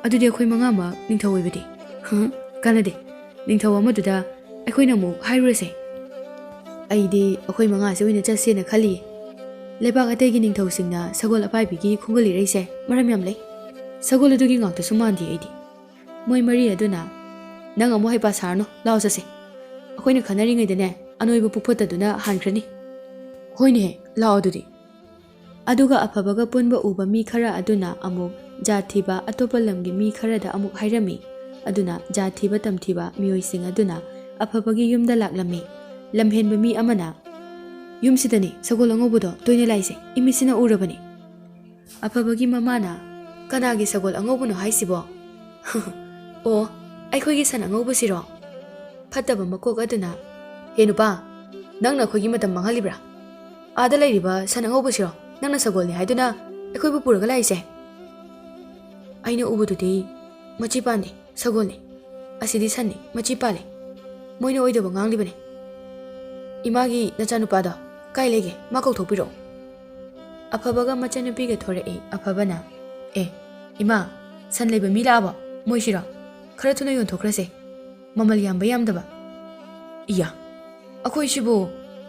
ꯑꯗꯨꯗꯤ ꯑꯩꯈꯣꯏ ꯃꯉꯥꯃꯛ ꯅꯤꯡꯊꯧ ꯑꯣꯏꯕꯗꯤ ꯀꯥꯟꯅꯗꯦ ꯅꯤꯡꯊꯧ ꯑꯃꯗꯨꯗ ꯑꯩꯈꯣꯏꯅ ꯑꯃꯨꯛ ꯍꯥꯏꯔꯨꯔꯁꯦ ꯑꯩꯗꯤ ꯑꯩꯈꯣꯏ ꯃꯉꯥꯁꯦ ꯑꯣꯏꯅ ꯆꯠꯁꯦꯅ ꯈꯜꯂꯤꯌꯦ ꯂꯩꯕꯥꯛ ꯑꯇꯩꯒꯤ ꯅꯤꯡꯊꯧꯁꯤꯡꯅ ꯁꯒꯣꯜ ꯑꯄꯥꯏꯕꯤꯒꯤ ꯈꯣꯡꯒꯜ ꯏꯔꯩꯁꯦ ꯃꯔꯝ ꯌꯥꯝ ꯂꯩ ꯁꯒꯣꯜ ꯑꯗꯨꯒꯤ ꯉꯥꯛꯇꯁꯨ ꯃꯥꯟꯗꯦ ꯑꯩꯗꯤ ꯃꯣꯏ ꯃꯔꯤ ꯑꯗꯨꯅ ꯅꯪ ꯑꯃꯨꯛ ꯍꯩꯄꯥ ꯁꯥꯔꯅꯨ ꯂꯥꯎ ꯆꯠꯁꯦ ꯑꯩꯈꯣꯏꯅ ꯈꯟꯅꯔꯤꯉꯩꯗꯅꯦ ꯑꯅꯣꯏꯕ ꯄꯨꯛꯐꯠꯇꯗꯨꯅ ꯍꯥꯟꯈ꯭ꯔꯅꯤ ꯍꯣꯏꯅꯦꯍꯦ ꯂꯥꯛꯑꯣ ꯑꯗꯨꯗꯤ ꯑꯗꯨꯒ ꯑꯐꯕꯒ ꯄꯨꯟꯕ ꯎꯕ ꯃꯤ ꯈꯔ ꯑꯗꯨꯅ ꯑꯃꯨꯛ ꯖꯥꯠ ꯊꯤꯕ ꯑꯇꯣꯞꯄ ꯂꯝꯒꯤ ꯃꯤ ꯈꯔꯗ ꯑꯃꯨꯛ ꯍꯥꯏꯔꯝꯃꯤ ꯑꯗꯨꯅ ꯖꯥꯠ ꯊꯤꯕ ꯇꯝꯊꯤꯕ ꯃꯤꯑꯣꯏꯁꯤꯡ ꯑꯗꯨꯅ ꯑꯐꯕꯒꯤ ꯌꯨꯝꯗ ꯂꯥꯛꯂꯝꯃꯤ ꯂꯝꯍꯦꯟꯕ ꯃꯤ ꯑꯃꯅ ꯌꯨꯝꯁꯤꯗꯅꯤ ꯁꯒꯣꯜ ꯑꯉꯧꯕꯗꯣ ꯇꯣꯏꯅ ꯂꯥꯛꯏꯁꯦ ꯏꯃꯤꯠꯁꯤꯅ ꯎꯔꯕꯅꯤ ꯑꯐꯕꯒꯤ ꯃꯃꯥꯅ ꯀꯅꯥꯒꯤ ꯁꯒꯣꯜ ꯑꯉꯧꯕꯅꯣ ꯍꯥꯏꯁꯤꯕꯣ ꯑꯣ ꯑꯩꯈꯣꯏꯒꯤ ꯁꯟ ꯑꯉꯧꯕꯁꯤꯔꯣ ꯐꯠꯇꯕ ꯃꯀꯣꯛ ꯑꯗꯨꯅ ꯍꯦ ꯅꯨꯄꯥ ꯅꯪꯅ ꯑꯩꯈꯣꯏꯒꯤ ꯃꯇꯝ ꯃꯥꯡꯍꯜꯂꯤꯕ꯭ꯔꯥ ꯑꯥꯗ ꯂꯩꯔꯤꯕ ꯁꯟ ꯑꯉꯧꯕꯁꯤꯔꯣ ꯅꯪꯅ ꯁꯒꯣꯜꯅꯤ ꯍꯥꯏꯗꯨꯅ ꯑꯩꯈꯣꯏꯕꯨ ꯄꯨꯔꯒ ꯂꯥꯛꯏꯁꯦ ꯑꯩꯅ ꯎꯕꯗꯨꯗꯤ ꯃꯆꯤ ꯄꯥꯟꯗꯦ ꯁꯒꯣꯜꯅꯤ ꯑꯁꯤꯗꯤ ꯁꯟꯅꯤ ꯃꯆꯤ ꯄꯥꯜꯂꯤ ꯃꯣꯏꯅ ꯑꯣꯏꯗꯕ ꯉꯥꯡꯂꯤꯕꯅꯤ ꯏꯃꯥꯒꯤ ꯅꯆꯥꯅꯨꯄꯥꯗꯣ ꯀꯥꯏ ꯂꯩꯒꯦ ꯃꯥ ꯀꯧꯊꯣꯛꯄꯤꯔꯛꯑꯣ ꯑꯐꯕꯒ ꯃꯆꯥꯅꯨꯄꯤꯒ ꯊꯣꯔꯛꯏ ꯑꯐꯕꯅ ꯏꯃꯥ ꯁꯟ ꯂꯩꯕ ꯃꯤ ꯂꯥꯛꯑꯕꯣ ꯃꯣꯏꯁꯤꯔꯣ ꯈꯔ ꯊꯨꯅ ꯌꯣꯟꯊꯣꯛꯈ꯭ꯔꯁꯦ ꯃꯃꯜ ꯌꯥꯝꯕ ꯌꯥꯝꯗꯕ ꯏꯌꯥ ꯑꯩꯈꯣꯏꯁꯤꯕꯨ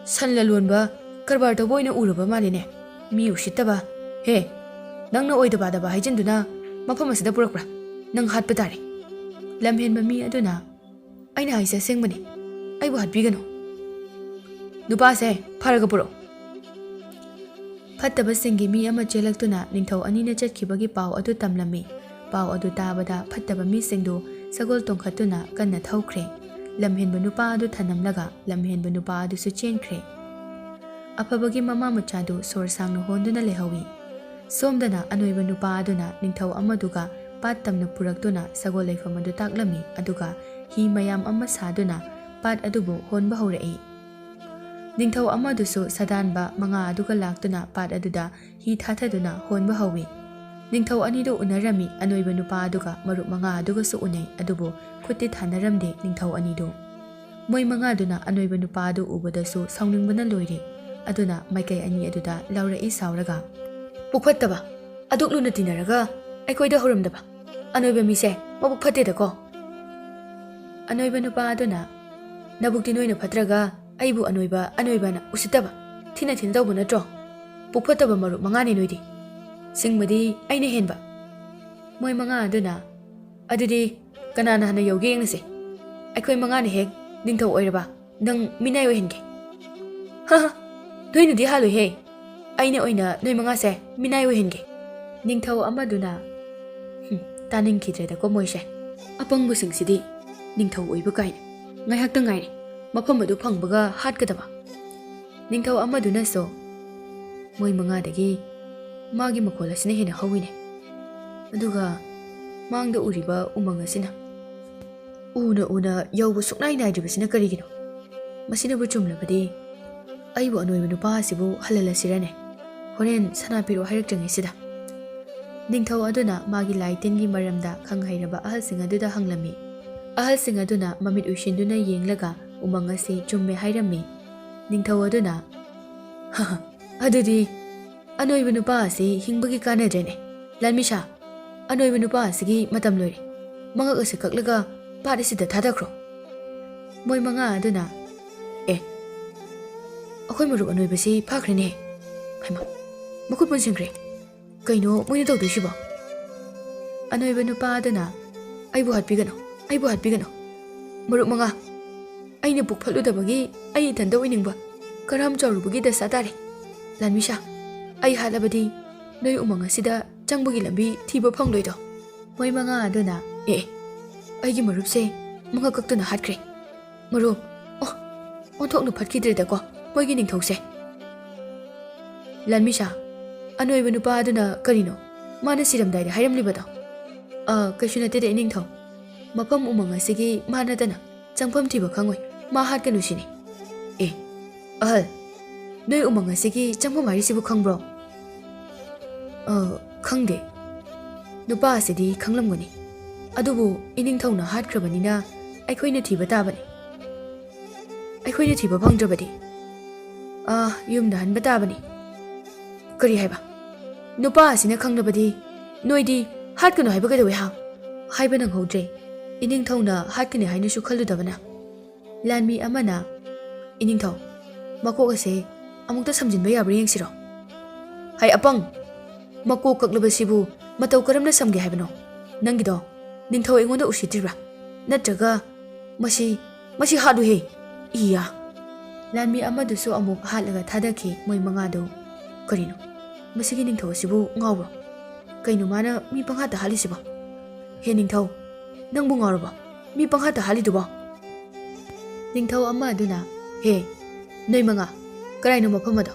ꯁꯟ ꯂꯂꯣꯟꯕ ꯀꯔꯕꯥꯔ ꯇꯧꯕ ꯑꯣꯏꯅ ꯎꯔꯕ ꯃꯥꯜꯂꯤꯅꯦ ꯃꯤ ꯎꯁꯤꯠꯇꯕ ꯍꯦ ꯅꯪꯅ ꯑꯣꯏꯗꯕꯥꯗꯕ ꯍꯥꯏꯖꯤꯟꯗꯨꯅ ꯃꯐꯝ ꯑꯁꯤꯗ ꯄꯨꯔꯛꯄ꯭ꯔꯥ ꯅꯪ ꯍꯥꯠꯄ ꯇꯥꯔꯦ ꯂꯝꯍꯦꯟꯕ ꯃꯤ ꯑꯗꯨꯅ ꯑꯩꯅ ꯍꯥꯏꯁꯦ ꯑꯁꯦꯡꯕꯅꯤ ꯑꯩꯕꯨ ꯍꯥꯠꯄꯤꯒꯅꯨ ꯅꯨꯄꯥꯁꯦ ꯐꯔꯒ ꯄꯨꯔꯛꯑꯣ ꯐꯠꯇꯕꯁꯤꯡꯒꯤ ꯃꯤ ꯑꯃ ꯆꯦꯜꯂꯛꯇꯨꯅ ꯅꯤꯡꯊꯧ ꯑꯅꯤꯅ ꯆꯠꯈꯤꯕꯒꯤ ꯄꯥꯎ ꯑꯗꯨ ꯇꯝꯂꯝꯃꯤ ꯄꯥꯎ ꯑꯗꯨ ꯇꯥꯕꯗ ꯐꯠꯇꯕ ꯃꯤꯁꯤꯡꯗꯨ ꯁꯒꯣꯜ ꯇꯣꯡꯈꯠꯇꯨꯅ ꯀꯟꯅ ꯊꯧꯈ꯭ꯔꯦ ꯂꯝꯍꯦꯟꯕ ꯅꯨꯄꯥ ꯑꯗꯨ ꯊꯅꯝꯂꯒ ꯂꯝꯍꯦꯟꯕ ꯅꯨꯄꯥ ꯑꯗꯨꯁꯨ ꯆꯦꯟꯈ꯭ꯔꯦ ꯑꯐꯕꯒꯤ ꯃꯃꯥ ꯃꯆꯥꯗꯨ ꯁꯣꯔ ꯁꯥꯡꯅ ꯍꯣꯟꯗꯨꯅ ꯂꯩꯍꯧꯏ ꯁꯣꯝꯗꯅ ꯑꯅꯣꯏꯕ ꯅꯨꯄꯥ ꯑꯗꯨꯅ ꯅꯤꯡꯊꯧ ꯑꯃꯗꯨꯒ ꯄꯥꯠ ꯇꯝꯅ ꯄꯨꯔꯛꯇꯨꯅ ꯁꯒꯣꯜ ꯂꯩꯐꯝ ꯑꯗꯨ ꯇꯥꯛꯂꯝꯃꯤ ꯑꯗꯨꯒ ꯍꯤ ꯃꯌꯥꯝ ꯑꯃ ꯁꯥꯗꯨꯅ ꯄꯥꯠ ꯑꯗꯨꯕꯨ ꯍꯣꯟꯕ ꯍꯧꯔꯛꯏ ꯅꯤꯡꯊꯧ ꯑꯃꯗꯨꯁꯨ ꯁꯗꯥꯟꯕ ꯃꯉꯥ ꯑꯗꯨꯒ ꯂꯥꯛꯇꯨꯅ ꯄꯥꯠ ꯑꯗꯨꯗ ꯍꯤ ꯊꯥꯊꯗꯨꯅ ꯍꯣꯟꯕ ꯍꯧꯏ ꯅꯤꯡꯊꯧ ꯑꯅꯤꯗꯨ ꯎꯅꯔꯝꯃꯤ ꯑꯅꯣꯏꯕ ꯅꯨꯄꯥ ꯑꯗꯨꯒ ꯃꯔꯨꯞ ꯃꯉꯥ ꯑꯗꯨꯒꯁꯨ ꯎꯅꯩ ꯑꯗꯨꯕꯨ ꯈꯨꯠꯇꯤ ꯊꯥꯅꯔꯝꯗꯦ ꯅꯤꯡꯊꯧ ꯑꯅꯤꯗꯨ ꯃꯣꯏ ꯃꯉꯥꯗꯨꯅ ꯑꯅꯣꯏꯕ ꯅꯨꯄꯥ ꯑꯗꯨ ꯎꯕꯗꯁꯨ ꯁꯥꯎꯅꯤꯡꯕꯅ ꯂꯣꯏꯔꯦ ꯑꯗꯨꯅ ꯃꯥꯏꯀꯩ ꯑꯅꯤ ꯑꯗꯨꯗ ꯂꯥꯎꯔꯛꯏ ꯁꯥꯎꯔꯒ ꯄꯨꯛꯐꯠꯇꯕ ꯑꯗꯨꯛ ꯂꯨꯅ ꯇꯤꯟꯅꯔꯒ ꯑꯩꯈꯣꯏꯗ ꯍꯧꯔꯝꯗꯕ ꯑꯅꯣꯏꯕ ꯃꯤꯁꯦ ꯃꯕꯨꯛ ꯐꯠꯇꯦꯗꯀꯣ ꯑꯅꯣꯏꯕ ꯅꯨꯄꯥ ꯑꯗꯨꯅ ꯅꯕꯨꯛꯇꯤ ꯅꯣꯏꯅ ꯐꯠꯇ꯭ꯔꯒ ꯑꯩꯕꯨ ꯑꯅꯣꯏꯕꯅ ꯎꯁꯤꯠꯇꯕ ꯊꯤꯅ ꯇꯧꯕ ꯅꯠꯇ꯭ꯔꯣ ꯄꯨꯛꯐꯠꯇꯕ ꯃꯔꯨꯞ ꯃꯉꯥꯅꯤ ꯅꯣꯏꯗꯤ ꯁꯤꯡꯕꯗꯤ ꯑꯩꯅ ꯍꯦꯟꯕ ꯃꯣꯏ ꯃꯉꯥ ꯑꯗꯨꯅ ꯑꯗꯨꯗꯤ ꯀꯅꯥꯅ ꯍꯥꯟꯅ ꯌꯧꯒꯦ ꯌꯦꯡꯅꯁꯦ ꯑꯩꯈꯣꯏ ꯃꯉꯥꯅ ꯍꯦꯛ ꯅꯤꯡꯊꯧ ꯑꯣꯏꯔꯕ ꯅꯪ ꯃꯤꯅꯥꯏ ꯑꯣꯏꯍꯟꯒꯦ ꯅꯣꯏꯅꯗꯤ ꯍꯥꯜꯂꯣꯏꯍꯦ ꯑꯩꯅ ꯑꯣꯏꯅ ꯅꯣꯏ ꯃꯉꯥꯁꯦ ꯃꯤꯅꯥꯏ ꯑꯣꯏꯍꯟꯒꯦ ꯅꯤꯡꯊꯧ ꯑꯃꯗꯨꯅ ꯇꯥꯅꯤꯡꯈꯤꯗ꯭ꯔꯦꯗꯀꯣ ꯃꯣꯏꯁꯦ ꯑꯄꯪꯕꯁꯤꯡꯁꯤꯗꯤ ꯅꯤꯡꯊꯧ ꯑꯣꯏꯕ ꯀꯥꯏꯅ ꯉꯥꯏꯍꯥꯛꯇ ꯉꯥꯏꯔꯦ ꯃꯐꯝ ꯑꯗꯨ ꯐꯪꯕꯒ ꯍꯥꯠꯀꯗꯕ ꯅꯤꯡꯊꯧ ꯑꯃꯗꯨꯅꯁꯨ ꯃꯣꯏ ꯃꯉꯥꯗꯒꯤ ꯃꯥꯒꯤ ꯃꯈꯣꯜ ꯑꯁꯤꯅ ꯍꯦꯟꯅ ꯍꯧꯋꯤꯅꯦ ꯑꯗꯨꯒ ꯃꯥꯡꯗ ꯎꯔꯤꯕ ꯎꯃꯪ ꯑꯁꯤꯅ ꯎꯅ ꯌꯧꯕ ꯁꯨꯛꯅꯥꯏ ꯅꯥꯏꯗ꯭ꯔꯤꯕꯁꯤꯅ ꯀꯔꯤꯒꯤꯅꯣ ꯃꯁꯤꯅꯕꯨ ꯆꯨꯝꯂꯕꯗꯤ ꯑꯩꯕꯨ ꯑꯅꯣꯏꯕ ꯅꯨꯄꯥ ꯑꯁꯤꯕు ꯍꯜꯍꯜꯂꯁꯤꯔꯅꯦ ꯍꯣꯔꯦꯟ ꯁꯅꯥ ꯄꯤꯔꯣ ꯍꯥꯏꯔꯛꯇ꯭ꯔꯤꯉꯩꯁꯤꯗ ꯅꯤꯡꯊꯧ ꯑꯗꯨꯅ ꯃꯥꯒꯤ ꯂꯥꯏ ꯇꯤꯟꯒꯤ ꯃꯔꯝꯗ ꯈꯪꯍꯩꯔꯕ ꯑꯍꯜꯁꯤꯡ ꯑꯗꯨꯗ ꯍꯪꯂꯝꯃꯤ ꯑꯍꯜꯁꯤꯡ ꯑꯗꯨꯅ ꯃꯃꯤꯠ ꯎꯏꯁꯤꯟꯗꯨꯅ ꯌꯦꯡꯂꯒ ꯎꯃꯪ ꯑꯁꯤ ꯆꯨꯝꯃꯦ ꯍꯥꯏꯔꯝꯃꯤ ꯅꯤꯡꯊꯧ ꯑꯗꯨꯅ ꯑꯗꯨꯗꯤ ꯑꯅꯣꯏꯕ ꯅꯨꯄꯥ ꯑꯁꯤ ꯍꯤꯡꯕꯒꯤ ꯀꯥꯟꯅꯗ꯭ꯔꯦꯅꯦ ꯂꯥꯟꯃꯤꯁꯥ ꯑꯅꯣꯏꯕ ꯅꯨꯄꯥ ꯑꯁꯤꯒꯤ ꯃꯇꯝ ꯂꯣꯏꯔꯦ ꯃꯉꯛ ꯑꯁꯤ ꯀꯛꯂꯒ ꯄꯥꯠ ꯑꯁꯤꯗ ꯊꯥꯗꯈ꯭ꯔꯣ ꯃꯣꯏ ꯃꯉꯥ ꯑꯗꯨꯅ ꯑꯩꯈꯣꯏ ꯃꯔꯨꯞ ꯑꯅꯣꯏꯕꯁꯤ ꯐꯥꯈ꯭ꯔꯦꯅꯦ ꯍꯩꯃꯥ ꯃꯈꯨꯠ ꯄꯨꯟꯁꯤꯟꯈ꯭ꯔꯦ ꯀꯩꯅꯣ ꯃꯣꯏꯅ ꯇꯧꯗꯣꯏꯁꯤꯕꯣ ꯑꯅꯣꯏꯕ ꯅꯨꯄꯥ ꯑꯗꯨꯅ ꯑꯩꯕꯨ ꯍꯥꯠꯄꯤꯒꯅꯨ ꯃꯔꯨꯞ ꯃꯉꯥ ꯑꯩꯅ ꯄꯨꯛ ꯐꯠꯂꯨꯗꯕꯒꯤ ꯑꯩ ꯏꯊꯟꯇ ꯑꯣꯏꯅꯤꯡꯕ ꯀꯔꯥꯝ ꯆꯥꯎꯔꯨꯕꯒꯤ ꯗꯁꯥ ꯇꯥꯔꯦ ꯂꯥꯟꯃꯤꯁꯥ ꯑꯩ ꯍꯥꯠꯂꯕꯗꯤ ꯅꯣꯏ ꯎꯃꯪ ꯑꯁꯤꯗ ꯆꯪꯕꯒꯤ ꯂꯝꯕꯤ ꯊꯤꯕ ꯐꯪꯂꯣꯏꯗꯣ ꯃꯣꯏ ꯃꯉꯥ ꯑꯗꯨꯅ ꯑꯩꯒꯤ ꯃꯔꯨꯞꯁꯦ ꯃꯉꯛ ꯀꯛꯇꯨꯅ ꯍꯥꯠꯈ꯭ꯔꯦ ꯃꯔꯨꯞ ꯑꯣꯟꯊꯣꯛꯅ ꯐꯠꯈꯤꯗ꯭ꯔꯦꯗꯀꯣ ꯃꯣꯏꯒꯤ ꯅꯤꯡꯊꯧꯁꯦ ꯂꯥꯟꯃꯤꯁꯥ ꯑꯅꯣꯏꯕ ꯅꯨꯄꯥ ꯑꯗꯨꯅ ꯀꯔꯤꯅꯣ ꯃꯥꯅ ꯁꯤꯔꯝꯗꯥꯏꯗ ꯍꯥꯏꯔꯝꯂꯤꯕꯗꯣ ꯀꯩꯁꯨ ꯅꯠꯇꯦꯗ ꯏꯅꯤꯡꯊꯧ ꯃꯐꯝ ꯎꯃꯪ ꯑꯁꯤꯒꯤ ꯃꯥ ꯅꯠꯇꯅ ꯆꯪꯐꯝ ꯊꯤꯕ ꯈꯪꯉꯣꯏ ꯃꯥ ꯍꯥꯠꯀꯅꯨ ꯁꯤꯅꯤ ꯑꯍꯜ ꯅꯣꯏ ꯎꯃꯪ ꯑꯁꯤꯒꯤ ꯆꯪꯐꯝ ꯍꯥꯏꯔꯤꯁꯤꯕꯨ ꯈꯪꯕ꯭ꯔꯣ ꯈꯪꯗꯦ ꯅꯨꯄꯥ ꯑꯁꯤꯗꯤ ꯈꯪꯂꯝꯒꯅꯤ ꯑꯗꯨꯕꯨ ꯏꯅꯤꯡꯊꯧꯅ ꯍꯥꯠꯈ꯭ꯔꯕꯅꯤꯅ ꯑꯩꯈꯣꯏꯅ ꯊꯤꯕ ꯇꯥꯕꯅꯤ ꯑꯩꯈꯣꯏꯅ ꯊꯤꯕ ꯐꯪꯗ꯭ꯔꯕꯗꯤ ꯌꯨꯝꯗ ꯍꯟꯕ ꯇꯥꯕꯅꯤ ꯀꯔꯤ ꯍꯥꯏꯕ ꯅꯨꯄꯥ ꯑꯁꯤꯅ ꯈꯪꯂꯕꯗꯤ ꯅꯣꯏꯗꯤ ꯍꯥꯠꯀꯅꯨ ꯍꯥꯏꯕ ꯀꯩꯗꯧꯋꯦ ꯍꯥꯏꯕ ꯅꯪꯍꯧꯗ꯭ꯔꯦ ꯏꯅꯤꯡꯊꯧꯅ ꯍꯥꯠꯀꯅꯤ ꯍꯥꯏꯅꯁꯨ ꯈꯜꯂꯨꯗꯕꯅ ꯂꯥꯟꯃꯤ ꯑꯃꯅ ꯏꯅꯤꯡꯊꯧ ꯃꯀꯣꯛ ꯑꯁꯦ ꯑꯃꯨꯛꯇ ꯁꯝꯖꯤꯟꯕ ꯌꯥꯕ꯭ꯔꯥ ꯌꯦꯡꯁꯤꯔꯣ ꯍꯥꯏ ꯑꯄꯪ ꯃꯀꯣꯛ ꯀꯛꯂꯕꯁꯤꯕꯨ ꯃꯇꯧ ꯀꯔꯝꯅ ꯁꯝꯒꯦ ꯍꯥꯏꯕꯅꯣ ꯅꯪꯒꯤꯗꯣ ꯅꯤꯡꯊꯧ ꯑꯩꯉꯣꯟꯗ ꯎꯁꯤꯠꯇ꯭ꯔꯤꯕ꯭ꯔꯥ ꯅꯠꯇ꯭ꯔꯒ ꯃꯁꯤ ꯍꯥꯠꯂꯨꯍꯦ ꯏꯌꯥ ꯂꯥꯟꯃꯤ ꯑꯃꯗꯨꯁꯨ ꯑꯃꯨꯛ ꯍꯥꯠꯂꯒ ꯊꯥꯗꯈꯤ ꯃꯣꯏ ꯃꯉꯥꯗꯣ ꯀꯔꯤꯅꯣ ꯃꯁꯤꯒꯤ ꯅꯤꯡꯊꯧ ꯑꯁꯤꯕꯨ ꯉꯥꯎꯕ꯭ꯔꯣ ꯀꯩꯅꯣ ꯃꯥꯅ ꯃꯤ ꯄꯪꯍꯥꯠꯇ ꯍꯥꯠꯂꯤꯁꯤꯕꯣ ꯍꯦ ꯅꯤꯡꯊꯧ ꯅꯪꯕꯨ ꯉꯥꯎꯔꯕꯣ ꯃꯤ ꯄꯪꯍꯥꯠꯇ ꯍꯥꯠꯂꯤꯗꯨꯕꯣ ꯅꯤꯡꯊꯧ ꯑꯃ ꯑꯗꯨꯅ ꯍꯦ ꯅꯣꯏ ꯃꯉꯥ ꯀꯔꯥꯏꯅꯣ ꯃꯐꯝ ꯑꯗꯣ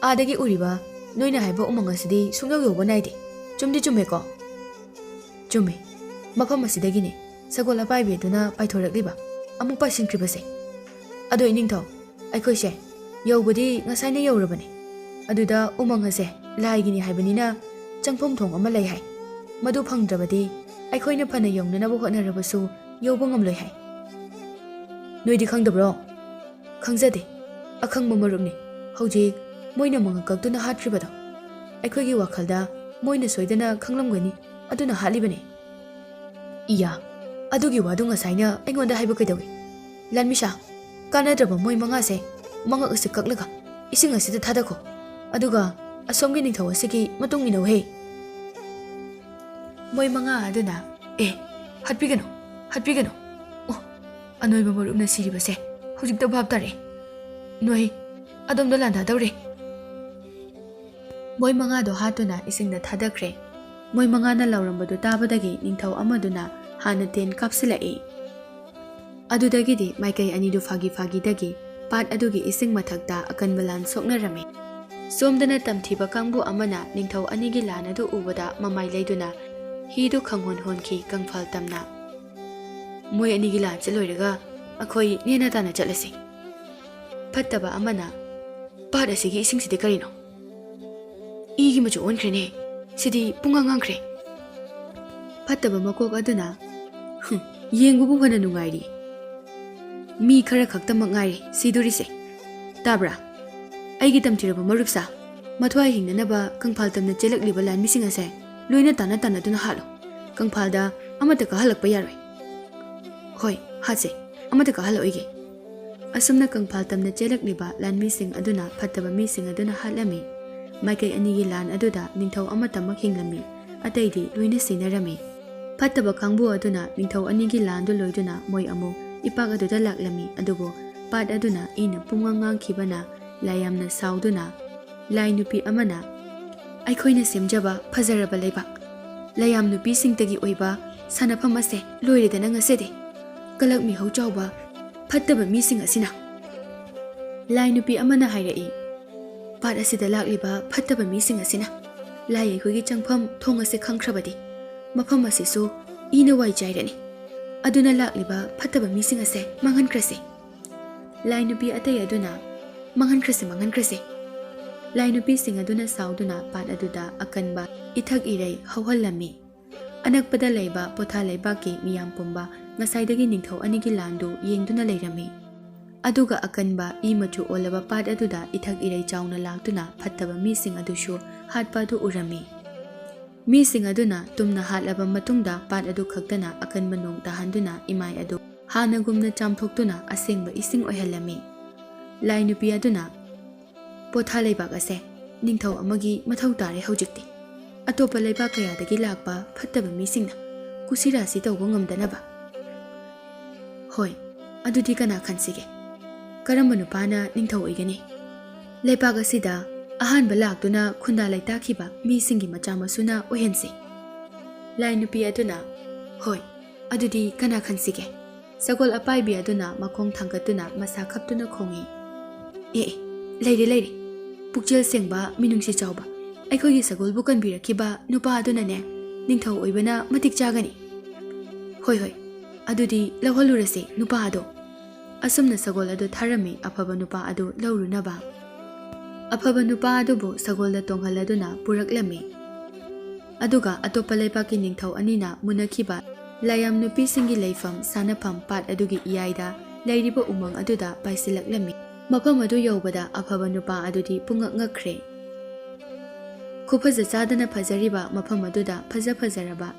ꯑꯥꯗꯒꯤ ꯎꯔꯤꯕ ꯅꯣꯏꯅ ꯍꯥꯏꯕ ꯎꯃꯪ ꯑꯁꯤꯗꯤ ꯁꯨꯡꯌꯧ ꯌꯧꯕ ꯅꯥꯏꯗꯦ ꯆꯨꯝꯗꯤ ꯆꯨꯝꯃꯦꯀꯣ ꯆꯨꯝꯃꯦ ꯃꯐꯝ ꯑꯁꯤꯗꯒꯤꯅꯦ ꯁꯒꯣꯜ ꯑꯄꯥꯏꯕꯤ ꯑꯗꯨꯅ ꯄꯥꯏꯊꯣꯔꯛꯂꯤꯕ ꯑꯃꯨꯛ ꯄꯥꯏꯁꯤꯟꯈ꯭ꯔꯤꯕꯁꯦ ꯑꯗꯣ ꯏꯅꯤꯡꯊꯧ ꯑꯩꯈꯣꯏꯁꯦ ꯌꯧꯕꯗꯤ ꯉꯁꯥꯏꯅ ꯌꯧꯔꯕꯅꯤ ꯑꯗꯨꯗ ꯎꯃꯪ ꯑꯁꯦ ꯂꯥꯏꯒꯤꯅꯤ ꯍꯥꯏꯕꯅꯤꯅ ꯆꯪꯐꯝ ꯊꯣꯡ ꯑꯃ ꯂꯩ ꯍꯥꯏ ꯃꯗꯨ ꯐꯪꯗ꯭ꯔꯕꯗꯤ ꯑꯩꯈꯣꯏꯅ ꯐꯅ ꯌꯧꯅꯅꯕ ꯍꯣꯠꯅꯔꯕꯁꯨ ꯌꯧꯕ ꯉꯝꯂꯣꯏ ꯍꯥꯏ ꯅꯣꯏꯗꯤ ꯈꯪꯗꯕ꯭ꯔꯣ ꯈꯪꯖꯗꯦ ꯑꯈꯪꯕ ꯃꯔꯨꯞꯅꯤ ꯍꯧꯖꯤꯛ ꯃꯣꯏꯅ ꯃꯉꯛ ꯀꯛꯇꯨꯅ ꯍꯥꯠꯈ꯭ꯔꯤꯕꯗꯣ ꯑꯩꯈꯣꯏꯒꯤ ꯋꯥꯈꯜꯗ ꯃꯣꯏꯅ ꯁꯣꯏꯗꯅ ꯈꯪꯂꯝꯒꯅꯤ ꯑꯗꯨꯅ ꯍꯥꯠꯂꯤꯕꯅꯤ ꯏꯌꯥ ꯑꯗꯨꯒꯤ ꯋꯥꯗꯨ ꯉꯁꯥꯏꯅ ꯑꯩꯉꯣꯟꯗ ꯍꯥꯏꯕ ꯀꯩꯗꯧꯏ ꯂꯥꯟꯃꯤꯁꯥ ꯀꯥꯟꯅꯗ꯭ꯔꯕ ꯃꯣꯏ ꯃꯉꯥꯁꯦ ꯃꯉꯛ ꯑꯁꯤ ꯀꯛꯂꯒ ꯏꯁꯤꯡ ꯑꯁꯤꯗ ꯊꯥꯗꯈꯣ ꯑꯗꯨꯒ ꯑꯁꯣꯝꯒꯤ ꯅꯤꯡꯊꯧ ꯑꯁꯤꯒꯤ ꯃꯇꯨꯡ ꯏꯟꯅꯧꯍꯦ ꯃꯣꯏ ꯃꯉꯥ ꯑꯗꯨꯅ ꯍꯥꯠꯄꯤꯒꯅꯨ ꯑꯅꯣꯏꯕ ꯃꯔꯨꯞꯅ ꯁꯤꯔꯤꯕꯁꯦ ꯍꯧꯖꯤꯛꯇ ꯚꯥꯞ ꯇꯥꯔꯦ ꯅꯣꯏ ꯑꯗꯣꯝꯗ ꯂꯥꯟꯗꯥꯗꯧꯔꯦ ꯃꯣꯏ ꯃꯉꯥꯗꯣ ꯍꯥꯠꯇꯨꯅ ꯏꯁꯤꯡꯗ ꯊꯥꯗꯈ꯭ꯔꯦ ꯃꯣꯏ ꯃꯉꯥꯅ ꯂꯥꯎꯔꯝꯕꯗꯨ ꯇꯥꯕꯗꯒꯤ ꯅꯤꯡꯊꯧ ꯑꯃꯗꯨꯅ ꯍꯥꯟꯅ ꯇꯦꯟ ꯀꯥꯞꯁꯤꯜꯂꯛꯏ ꯑꯗꯨꯗꯒꯤꯗꯤ ꯃꯥꯏꯀꯩ ꯑꯅꯤꯗꯨ ꯐꯥꯒꯤꯗꯒꯤ ꯄꯥꯠ ꯑꯗꯨꯒꯤ ꯏꯁꯤꯡ ꯃꯊꯛꯇ ꯑꯀꯟꯕ ꯂꯥꯟ ꯁꯣꯛꯅꯔꯝꯃꯤ ꯁꯣꯝꯗꯅ ꯇꯝꯊꯤꯕ ꯀꯥꯡꯕꯨ ꯑꯃꯅ ꯅꯤꯡꯊꯧ ꯑꯅꯤꯒꯤ ꯂꯥꯟ ꯑꯗꯨ ꯎꯕꯗ ꯃꯃꯥꯏ ꯂꯩꯗꯨꯅ ꯍꯤꯗꯨ ꯈꯪꯍꯣꯟ ꯍꯣꯟꯈꯤ ꯀꯪꯐꯥꯜ ꯇꯝꯅ ꯃꯣꯏ ꯑꯅꯤꯒꯤ ꯂꯥꯟꯁꯦ ꯂꯣꯏꯔꯒ ꯑꯩꯈꯣꯏ ꯅꯦꯅ ꯇꯥꯅ ꯆꯠꯂꯁꯤ ꯐꯠꯇꯕ ꯑꯃꯅ ꯄꯥꯠ ꯑꯁꯤꯒꯤ ꯏꯁꯤꯡꯁꯤꯗꯤ ꯀꯔꯤꯅꯣ ꯏꯒꯤ ꯃꯆꯨ ꯑꯣꯟꯈ꯭ꯔꯦꯅꯦ ꯁꯤꯗꯤ ꯄꯨꯡꯉꯥꯡ ꯉꯥꯡꯈ꯭ꯔꯦ ꯐꯠꯇꯕ ꯃꯀꯣꯛ ꯑꯗꯨꯅ ꯌꯦꯡꯕꯕꯨ ꯐꯅ ꯅꯨꯡꯉꯥꯏꯔꯤ ꯃꯤ ꯈꯔ ꯈꯛꯇꯃꯛ ꯉꯥꯏꯔꯦ ꯁꯤꯗꯣꯔꯤꯁꯦ ꯇꯥꯕ꯭ꯔꯥ ꯑꯩꯒꯤ ꯇꯝꯊꯤꯔꯕ ꯃꯔꯨꯞꯁꯥ ꯃꯊ꯭ꯋꯥꯏ ꯍꯤꯡꯅꯅꯕ ꯀꯪꯐꯥꯜ ꯇꯝꯅ ꯆꯦꯜꯂꯛꯂꯤꯕ ꯂꯥꯟꯃꯤꯁꯤꯡ ꯑꯁꯦ ꯂꯣꯏꯅ ꯇꯥꯟꯅꯗꯨꯅ ꯍꯥꯠꯂꯣ ꯀꯪꯐꯥꯜꯗ ꯑꯃꯠꯇ ꯀꯥꯍꯜꯂꯛꯄ ꯌꯥꯔꯣꯏ ꯍꯣꯏ ꯍꯥꯠꯁꯦ ꯑꯃꯠꯇ ꯀꯥꯍꯜꯂꯛꯑꯣꯏꯒꯦ ꯑꯁꯨꯝꯅ ꯀꯪꯐꯥꯜ ꯇꯝꯅ ꯆꯦꯜꯂꯛꯂꯤꯕ ꯂꯥꯟꯃꯤꯁꯤꯡ ꯑꯗꯨꯅ ꯐꯠꯇꯕ ꯃꯤꯁꯤꯡ ꯑꯗꯨꯅ ꯍꯥꯠꯂꯝꯃꯤ ꯃꯥꯏꯀꯩ ꯑꯅꯤꯒꯤ ꯂꯥꯟ ꯑꯗꯨꯗ ꯅꯤꯡꯊꯧ ꯑꯃꯠꯇꯃꯛ ꯍꯤꯡꯂꯝꯃꯤ ꯑꯇꯩꯗꯤ ꯂꯣꯏꯅ ꯁꯤꯅꯔꯝꯃꯤ ꯐꯠꯇꯕ ꯀꯥꯡꯕꯨ ꯑꯗꯨꯅ ꯅꯤꯡꯊꯧ ꯑꯅꯤꯒꯤ ꯂꯥꯟꯗꯨ ꯂꯣꯏꯗꯨꯅ ꯃꯣꯏ ꯑꯃꯨꯛ ꯏꯄꯥꯛ ꯑꯗꯨꯗ ꯂꯥꯛꯂꯝꯃꯤ ꯑꯗꯨꯕꯨ ꯄꯥꯠ ꯑꯗꯨꯅ ꯏꯅ ꯄꯨꯡꯉꯥꯡ ꯉꯥꯡꯈꯤꯕꯅ ꯂꯥꯏ ꯌꯥꯝꯅ ꯁꯥꯎꯗꯨꯅ ꯂꯥꯏ ꯅꯨꯄꯤ ꯑꯃꯅ ꯑꯩꯈꯣꯏꯅ ꯁꯦꯝꯖꯕ ꯐꯖꯔꯕ ꯂꯩꯕꯥꯛ ꯂꯥꯏꯌꯥꯝ ꯅꯨꯄꯤꯁꯤꯡꯇꯒꯤ ꯑꯣꯏꯕ ꯁꯥꯟꯅꯐꯝ ꯑꯁꯦ ꯂꯣꯏꯔꯦꯗꯅ ꯉꯁꯤꯗꯤ ꯀꯂꯛ ꯃꯤꯍꯧ ꯆꯥꯎꯕ ꯐꯠꯇꯕ ꯃꯤꯁꯤꯡ ꯑꯁꯤꯅ ꯂꯥꯏ ꯅꯨꯄꯤ ꯑꯃꯅ ꯍꯥꯏꯔꯛꯏ ꯄꯥꯠ ꯑꯁꯤꯗ ꯂꯥꯛꯂꯤꯕ ꯐꯠꯇꯕ ꯃꯤꯁꯤꯡ ꯑꯁꯤꯅ ꯂꯥꯏ ꯑꯩꯈꯣꯏꯒꯤ ꯆꯪꯐꯝ ꯊꯣꯡ ꯑꯁꯦ ꯈꯪꯈ꯭ꯔꯕꯗꯤ ꯃꯐꯝ ꯑꯁꯤꯁꯨ ꯏꯅ ꯋꯥꯏ ꯆꯥꯏꯔꯅꯤ ꯑꯗꯨꯅ ꯂꯥꯛꯂꯤꯕ ꯐꯠꯇꯕ ꯃꯤꯁꯤꯡ ꯑꯁꯦ ꯃꯥꯡꯍꯟꯈ꯭ꯔꯁꯤ ꯂꯥꯏ ꯅꯨꯄꯤ ꯑꯇꯩ ꯑꯗꯨꯅ ꯃꯥꯡꯍꯟꯈ꯭ꯔꯁꯤ ꯂꯥꯏ ꯅꯨꯄꯤꯁꯤꯡ ꯑꯗꯨꯅ ꯁꯥꯎꯗꯨꯅ ꯄꯥꯠ ꯑꯗꯨꯗ ꯑꯀꯟꯕ ꯏꯊꯛ ꯏꯔꯩ ꯍꯧꯍꯜꯂꯝꯃꯤ ꯑꯅꯛꯄꯗ ꯂꯩꯕ ꯄꯣꯊꯥ ꯂꯩꯕꯥꯛꯀꯤ ꯃꯤꯌꯥꯝ ꯄꯨꯝꯕ ꯉꯁꯥꯏꯗꯒꯤ ꯅꯤꯡꯊꯧ ꯑꯅꯤꯒꯤ ꯂꯥꯟꯗꯨ ꯌꯦꯡꯗꯨꯅ ꯂꯩꯔꯝꯃꯤ ꯑꯗꯨꯒ ꯑꯀꯟꯕ ꯏ ꯃꯆꯨ ꯑꯣꯜꯂꯕ ꯄꯥꯠ ꯑꯗꯨꯗ ꯏꯊꯛ ꯏꯔꯩ ꯆꯥꯎꯅ ꯂꯥꯛꯇꯨꯅ ꯐꯠꯇꯕ ꯃꯤꯁꯤꯡ ꯑꯗꯨꯁꯨ ꯍꯥꯠꯄ ꯑꯗꯨ ꯎꯔꯝꯃꯤ ꯃꯤꯁꯤꯡ ꯑꯗꯨꯅ ꯇꯨꯝꯅ ꯍꯥꯠꯂꯕ ꯃꯇꯨꯡꯗ ꯄꯥꯠ ꯑꯗꯨ ꯈꯛꯇꯅ ꯑꯀꯟꯕ ꯅꯣꯡ ꯇꯥꯍꯟꯗꯨꯅ ꯏꯃꯥꯏ ꯑꯗꯨ ꯍꯥꯟꯅꯒꯨꯝꯅ ꯆꯥꯝꯊꯣꯛꯇꯨꯅ ꯑꯁꯦꯡꯕ ꯏꯁꯤꯡ ꯑꯣꯏꯍꯜꯂꯝꯃꯤ ꯂꯥꯏ ꯅꯨꯄꯤ ꯑꯗꯨꯅ ꯄꯣꯊꯥ ꯂꯩꯕꯥꯛ ꯑꯁꯦ ꯅꯤꯡꯊꯧ ꯑꯃꯒꯤ ꯃꯊꯧ ꯇꯥꯔꯦ ꯍꯧꯖꯤꯛꯇꯤ ꯑꯇꯣꯞꯄ ꯂꯩꯕꯥꯛ ꯀꯌꯥꯗꯒꯤ ꯂꯥꯛꯄ ꯐꯠꯇꯕ ꯃꯤꯁꯤꯡꯅ ꯀꯨꯁꯤꯔꯥꯁꯤ ꯇꯧꯕ ꯉꯝꯗꯅꯕ ꯍꯣꯏ ꯑꯗꯨꯗꯤ ꯀꯅꯥ ꯈꯟꯁꯤꯒꯦ ꯀꯔꯝꯕ ꯅꯨꯄꯥꯅ ꯅꯤꯡꯊꯧ ꯑꯣꯏꯒꯅꯤ ꯂꯩꯕꯥꯛ ꯑꯁꯤꯗ ꯑꯍꯥꯟꯕ ꯂꯥꯛꯇꯨꯅ ꯈꯨꯟꯗꯥ ꯂꯩꯇꯥꯈꯤꯕ ꯃꯤꯁꯤꯡꯒꯤ ꯃꯆꯥ ꯃꯁꯨꯅ ꯑꯣꯏꯍꯟꯁꯤ ꯂꯥꯏ ꯅꯨꯄꯤ ꯑꯗꯨꯅ ꯍꯣꯏ ꯑꯗꯨꯗꯤ ꯀꯅꯥ ꯈꯟꯁꯤꯒꯦ ꯁꯒꯣꯜ ꯑꯄꯥꯏꯕꯤ ꯑꯗꯨꯅ ꯃꯈꯣꯡ ꯊꯥꯡꯒꯠꯇꯨꯅ ꯃꯁꯥ ꯈꯞꯇꯨꯅ ꯈꯣꯡꯏ ꯑꯦ ꯂꯩꯔꯦ ꯂꯩꯔꯦ ꯄꯨꯛꯆꯦꯜ ꯁꯦꯡꯕ ꯃꯤꯅꯨꯡꯁꯤ ꯆꯥꯎꯕ ꯑꯩꯈꯣꯏꯒꯤ ꯁꯒꯣꯜꯕꯨ ꯀꯟꯕꯤꯔꯛꯈꯤꯕ ꯅꯨꯄꯥ ꯑꯗꯨꯅꯅꯦ ꯅꯤꯡꯊꯧ ꯑꯣꯏꯕꯅ ꯃꯇꯤꯛ ꯆꯥꯒꯅꯤ ꯍꯣꯏ ꯍꯣꯏ ꯑꯗꯨꯗꯤ ꯂꯧꯍꯜꯂꯨꯔꯁꯤ ꯅꯨꯄꯥ ꯑꯗꯣ ꯑꯁꯨꯝꯅ ꯁꯒꯣꯜ ꯑꯗꯨ ꯊꯥꯔꯝꯃꯤ ꯑꯐꯕ ꯅꯨꯄꯥ ꯑꯗꯨ ꯂꯧꯔꯨꯅꯕ ꯑꯐꯕ ꯅꯨꯄꯥ ꯑꯗꯨꯕꯨ ꯁꯒꯣꯜꯗ ꯇꯣꯡꯍꯜꯂꯗꯨꯅ ꯄꯨꯔꯛꯂꯝꯃꯤ ꯑꯗꯨꯒ ꯑꯇꯣꯞꯄ ꯂꯩꯕꯥꯛꯀꯤ ꯅꯤꯡꯊꯧ ꯑꯅꯤꯅ ꯃꯨꯟꯅꯈꯤꯕ ꯂꯥꯏꯌꯥꯝ ꯅꯨꯄꯤꯁꯤꯡꯒꯤ ꯂꯩꯐꯝ ꯁꯥꯟꯅꯐꯝ ꯄꯥꯠ ꯑꯗꯨꯒꯤ ꯏꯌꯥꯏꯗ ꯂꯩꯔꯤꯕ ꯎꯃꯪ ꯑꯗꯨꯗ ꯄꯥꯏꯁꯤꯜꯂꯛꯂꯝꯃꯤ ꯃꯐꯝ ꯑꯗꯨ ꯌꯧꯕꯗ ꯑꯐꯕ ꯅꯨꯄꯥ ꯑꯗꯨꯗꯤ ꯄꯨꯡꯉꯛ ꯉꯛꯈ꯭ꯔꯦ ꯈꯨꯐꯖ ꯆꯥꯗꯅ ꯐꯖꯔꯤꯕ ꯃꯐꯝ ꯑꯗꯨꯗ ꯐꯖꯔꯕ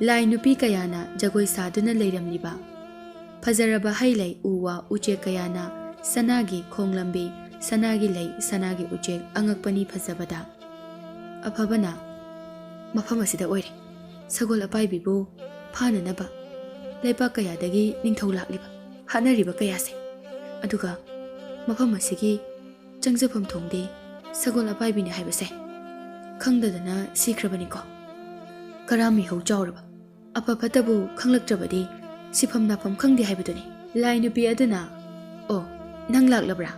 ꯂꯥꯏ ꯅꯨꯄꯤ ꯀꯌꯥꯅ ꯖꯒꯣꯏ ꯁꯥꯗꯨꯅ ꯂꯩꯔꯝꯂꯤꯕ ꯐꯖꯔꯕ ꯍꯩ ꯂꯩ ꯎ ꯋꯥ ꯎꯆꯦꯛ ꯀꯌꯥꯅ ꯁꯅꯥꯒꯤ ꯈꯣꯡꯂꯝꯕꯤ ꯁꯅꯥꯒꯤ ꯂꯩ ꯁꯅꯥꯒꯤ ꯎꯆꯦꯛ ꯑꯉꯛꯄꯅꯤ ꯐꯖꯕꯗ ꯑꯐꯕꯅ ꯃꯐꯝ ꯑꯁꯤꯗ ꯑꯣꯏꯔꯦ ꯁꯒꯣꯜ ꯑꯄꯥꯏꯕꯤꯕꯨ ꯐꯥꯅꯅꯕ ꯂꯩꯕꯥꯛ ꯀꯌꯥꯗꯒꯤ ꯅꯤꯡꯊꯧ ꯂꯥꯛꯂꯤꯕ ꯍꯥꯠꯅꯔꯤꯕ ꯀꯌꯥꯁꯦ ꯑꯗꯨꯒ ꯃꯐꯝ ꯑꯁꯤꯒꯤ ꯆꯪꯖꯐꯝ ꯊꯣꯡꯗꯤ ꯁꯒꯣꯜ ꯑꯄꯥꯏꯕꯤꯅꯤ ꯍꯥꯏꯕꯁꯦ ꯈꯪꯗꯗꯅ ꯁꯤꯈ꯭ꯔꯕꯅꯤꯀꯣ ꯀꯔꯥꯃꯤꯍꯧ ꯆꯥꯎꯔꯕ ꯑꯐ ꯐꯠꯇꯕꯨ ꯈꯪꯂꯛꯇ꯭ꯔꯕꯗꯤ ꯁꯤꯐꯝ ꯅꯥꯐꯝ ꯈꯪꯗꯦ ꯍꯥꯏꯕꯗꯨꯅꯤ ꯂꯥꯏ ꯅꯨꯄꯤ ꯑꯗꯨꯅ ꯑꯣ ꯅꯪ ꯂꯥꯛꯂꯕ꯭ꯔꯥ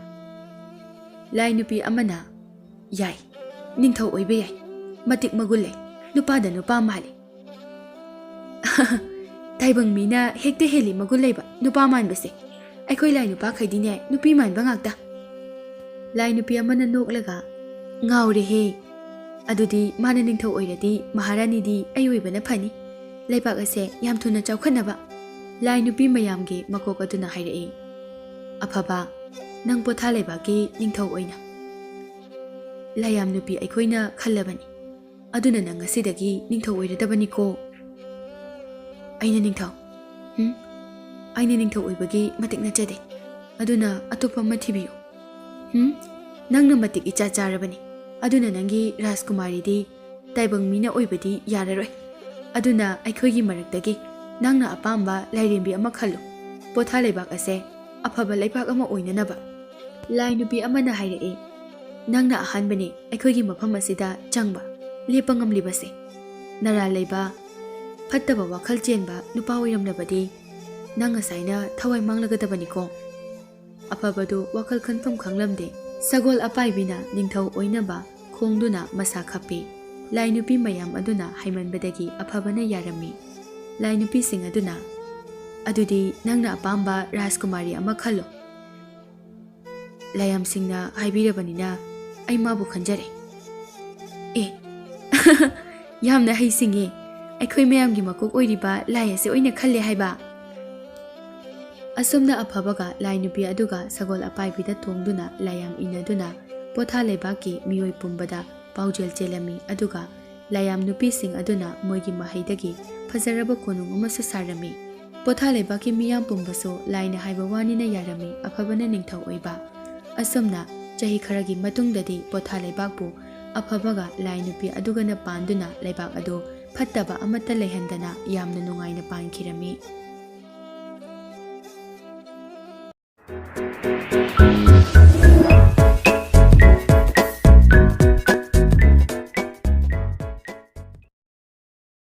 ꯂꯥꯏ ꯅꯨꯄꯤ ꯑꯃꯅ ꯌꯥꯏ ꯅꯤꯡꯊꯧ ꯑꯣꯏꯕ ꯌꯥꯏ ꯃꯇꯤꯛ ꯃꯒꯨꯟ ꯂꯩ ꯅꯨꯄꯥꯗ ꯅꯨꯄꯥ ꯃꯥꯜꯂꯤ ꯇꯥꯏꯕꯪ ꯃꯤꯅ ꯍꯦꯛꯇ ꯍꯦꯜꯂꯤ ꯃꯒꯨꯟ ꯂꯩꯕ ꯅꯨꯄꯥ ꯃꯥꯟꯕꯁꯦ ꯑꯩꯈꯣꯏ ꯂꯥꯏ ꯅꯨꯄꯥꯈꯩꯗꯤꯅꯦ ꯅꯨꯄꯤ ꯃꯥꯟꯕ ꯉꯥꯛꯇ ꯂꯥꯏ ꯅꯨꯄꯤ ꯑꯃꯅ ꯅꯣꯛꯂꯒ ꯉꯥꯎꯔꯦꯍꯦ ꯑꯗꯨꯗꯤ ꯃꯥꯅ ꯅꯤꯡꯊꯧ ꯑꯣꯏꯔꯗꯤ ꯃꯍꯥꯔꯥꯅꯤꯗꯤ ꯑꯩ ꯑꯣꯏꯕꯅ ꯐꯅꯤ ꯂꯩꯕꯥꯛ ꯑꯁꯦ ꯌꯥꯝ ꯊꯨꯅ ꯆꯥꯎꯈꯠꯅꯕ ꯂꯥꯏ ꯅꯨꯄꯤ ꯃꯌꯥꯝꯒꯤ ꯃꯀꯣꯛ ꯑꯗꯨꯅ ꯍꯥꯏꯔꯛꯏ ꯑꯐꯕ ꯅꯪ ꯄꯣꯊꯥ ꯂꯩꯕꯥꯛꯀꯤ ꯅꯤꯡꯊꯧ ꯑꯣꯏꯅ ꯂꯥꯏꯌꯥꯝ ꯅꯨꯄꯤ ꯑꯩꯈꯣꯏꯅ ꯈꯜꯂꯕꯅꯤ ꯑꯗꯨꯅ ꯅꯪ ꯉꯁꯤꯗꯒꯤ ꯅꯤꯡꯊꯧ ꯑꯣꯏꯔꯗꯕꯅꯤꯀꯣ ꯑꯩꯅ ꯅꯤꯡꯊꯧ ꯑꯩꯅ ꯅꯤꯡꯊꯧ ꯑꯣꯏꯕꯒꯤ ꯃꯇꯤꯛ ꯅꯠꯆꯗꯦ ꯑꯗꯨꯅ ꯑꯇꯣꯞꯄ ꯑꯃ ꯊꯤꯕꯤꯌꯨ ꯅꯪꯅ ꯃꯇꯤꯛ ꯏꯆꯥ ꯆꯥꯔꯕꯅꯤ ꯑꯗꯨꯅ ꯅꯪꯒꯤ ꯔꯥꯖꯀꯨꯃꯥꯔꯤꯗꯤ ꯇꯥꯏꯕꯪ ꯃꯤꯅ ꯑꯣꯏꯕꯗꯤ ꯌꯥꯔꯔꯣꯏ ꯑꯗꯨꯅ ꯑꯩꯈꯣꯏꯒꯤ ꯃꯔꯛꯇꯒꯤ ꯅꯪꯅ ꯑꯄꯥꯝꯕ ꯂꯥꯏꯔꯦꯝꯕꯤ ꯑꯃ ꯈꯜꯂꯨ ꯄꯣꯊꯥ ꯂꯩꯕꯥꯛ ꯑꯁꯦ ꯑꯐꯕ ꯂꯩꯕꯥꯛ ꯑꯃ ꯑꯣꯏꯅꯅꯕ ꯂꯥꯏ ꯅꯨꯄꯤ ꯑꯃꯅ ꯍꯥꯏꯔꯛꯏ ꯅꯪꯅ ꯑꯍꯥꯟꯕꯅꯤ ꯑꯩꯈꯣꯏꯒꯤ ꯃꯐꯝ ꯑꯁꯤꯗ ꯆꯪꯕ ꯂꯦꯞꯄ ꯉꯝꯂꯤꯕꯁꯦ ꯅꯔꯥ ꯂꯩꯕ ꯐꯠꯇꯕ ꯋꯥꯈꯜ ꯆꯦꯟꯕ ꯅꯨꯄꯥ ꯑꯣꯏꯔꯝꯂꯕꯗꯤ ꯅꯪ ꯉꯁꯥꯏꯅ ꯊꯋꯥꯏ ꯃꯥꯡꯂꯒꯗꯕꯅꯤꯀꯣ ꯑꯐꯕꯗꯨ ꯋꯥꯈꯜ ꯈꯟꯐꯝ ꯈꯪꯂꯝꯗꯦ ꯁꯒꯣꯜ ꯑꯄꯥꯏꯕꯤꯅ ꯅꯤꯡꯊꯧ ꯑꯣꯏꯅꯕ ꯈꯣꯡꯗꯨꯅ ꯃꯁꯥ ꯈꯞꯄꯤ ꯂꯥꯏ ꯅꯨꯄꯤ ꯃꯌꯥꯝ ꯑꯗꯨꯅ ꯍꯩꯃꯟꯕꯗꯒꯤ ꯑꯐꯕꯅ ꯌꯥꯔꯝꯃꯤ ꯂꯥꯏ ꯅꯨꯄꯤꯁꯤꯡ ꯑꯗꯨꯅ ꯑꯗꯨꯗꯤ ꯅꯪꯅ ꯑꯄꯥꯝꯕ ꯔꯥꯖꯀꯨꯃꯥꯔꯤ ꯑꯃ ꯈꯜꯂꯣ ꯂꯥꯏꯌꯥꯝꯁꯤꯡꯅ ꯍꯥꯏꯕꯤꯔꯕꯅꯤꯅ ꯑꯩ ꯃꯥꯕꯨ ꯈꯟꯖꯔꯦ ꯑꯦ ꯌꯥꯝꯅ ꯍꯩꯁꯤꯡꯉꯦ ꯑꯩꯈꯣꯏ ꯃꯌꯥꯝꯒꯤ ꯃꯀꯣꯛ ꯑꯣꯏꯔꯤꯕ ꯂꯥꯏ ꯑꯁꯤ ꯑꯣꯏꯅ ꯈꯜꯂꯦ ꯍꯥꯏꯕ ꯑꯁꯨꯝꯅ ꯑꯐꯕꯒ ꯂꯥꯏ ꯅꯨꯄꯤ ꯑꯗꯨꯒ ꯁꯒꯣꯜ ꯑꯄꯥꯏꯕꯤꯗ ꯇꯣꯡꯗꯨꯅ ꯂꯥꯏꯌꯥꯝ ꯏꯟꯅꯗꯨꯅ ꯄꯣꯊꯥ ꯂꯩꯕꯥꯛꯀꯤ ꯃꯤꯑꯣꯏ ꯄꯨꯝꯕꯗ ꯄꯥꯎꯖꯦꯜ ꯆꯦꯜꯂꯝꯃꯤ ꯑꯗꯨꯒ ꯂꯥꯏꯌꯥꯝ ꯅꯨꯄꯤꯁꯤꯡ ꯑꯗꯨꯅ ꯃꯣꯏꯒꯤ ꯃꯍꯩꯗꯒꯤ ꯐꯖꯔꯕ ꯀꯣꯅꯨꯡ ꯑꯃꯁꯨ ꯁꯥꯔꯝꯃꯤ ꯄꯣꯊꯥ ꯂꯩꯕꯥꯛꯀꯤ ꯃꯤꯌꯥꯝ ꯄꯨꯝꯕꯁꯨ ꯂꯥꯏꯅ ꯍꯥꯏꯕ ꯋꯥꯅꯤꯅ ꯌꯥꯔꯝꯃꯤ ꯑꯐꯕꯅ ꯅꯤꯡꯊꯧ ꯑꯣꯏꯕ ꯑꯁꯨꯝꯅ ꯆꯍꯤ ꯈꯔꯒꯤ ꯃꯇꯨꯡꯗꯗꯤ ꯄꯣꯊꯥ ꯂꯩꯕꯥꯛꯄꯨ ꯑꯐꯕꯒ ꯂꯥꯏ ꯅꯨꯄꯤ ꯑꯗꯨꯒꯅ ꯄꯥꯟꯗꯨꯅ ꯂꯩꯕꯥꯛ ꯑꯗꯨ ꯐꯠꯇꯕ ꯑꯃꯠꯇ ꯂꯩꯍꯟꯗꯅ ꯌꯥꯝꯅ ꯅꯨꯡꯉꯥꯏꯅ ꯄꯥꯟꯈꯤꯔꯝꯃꯤ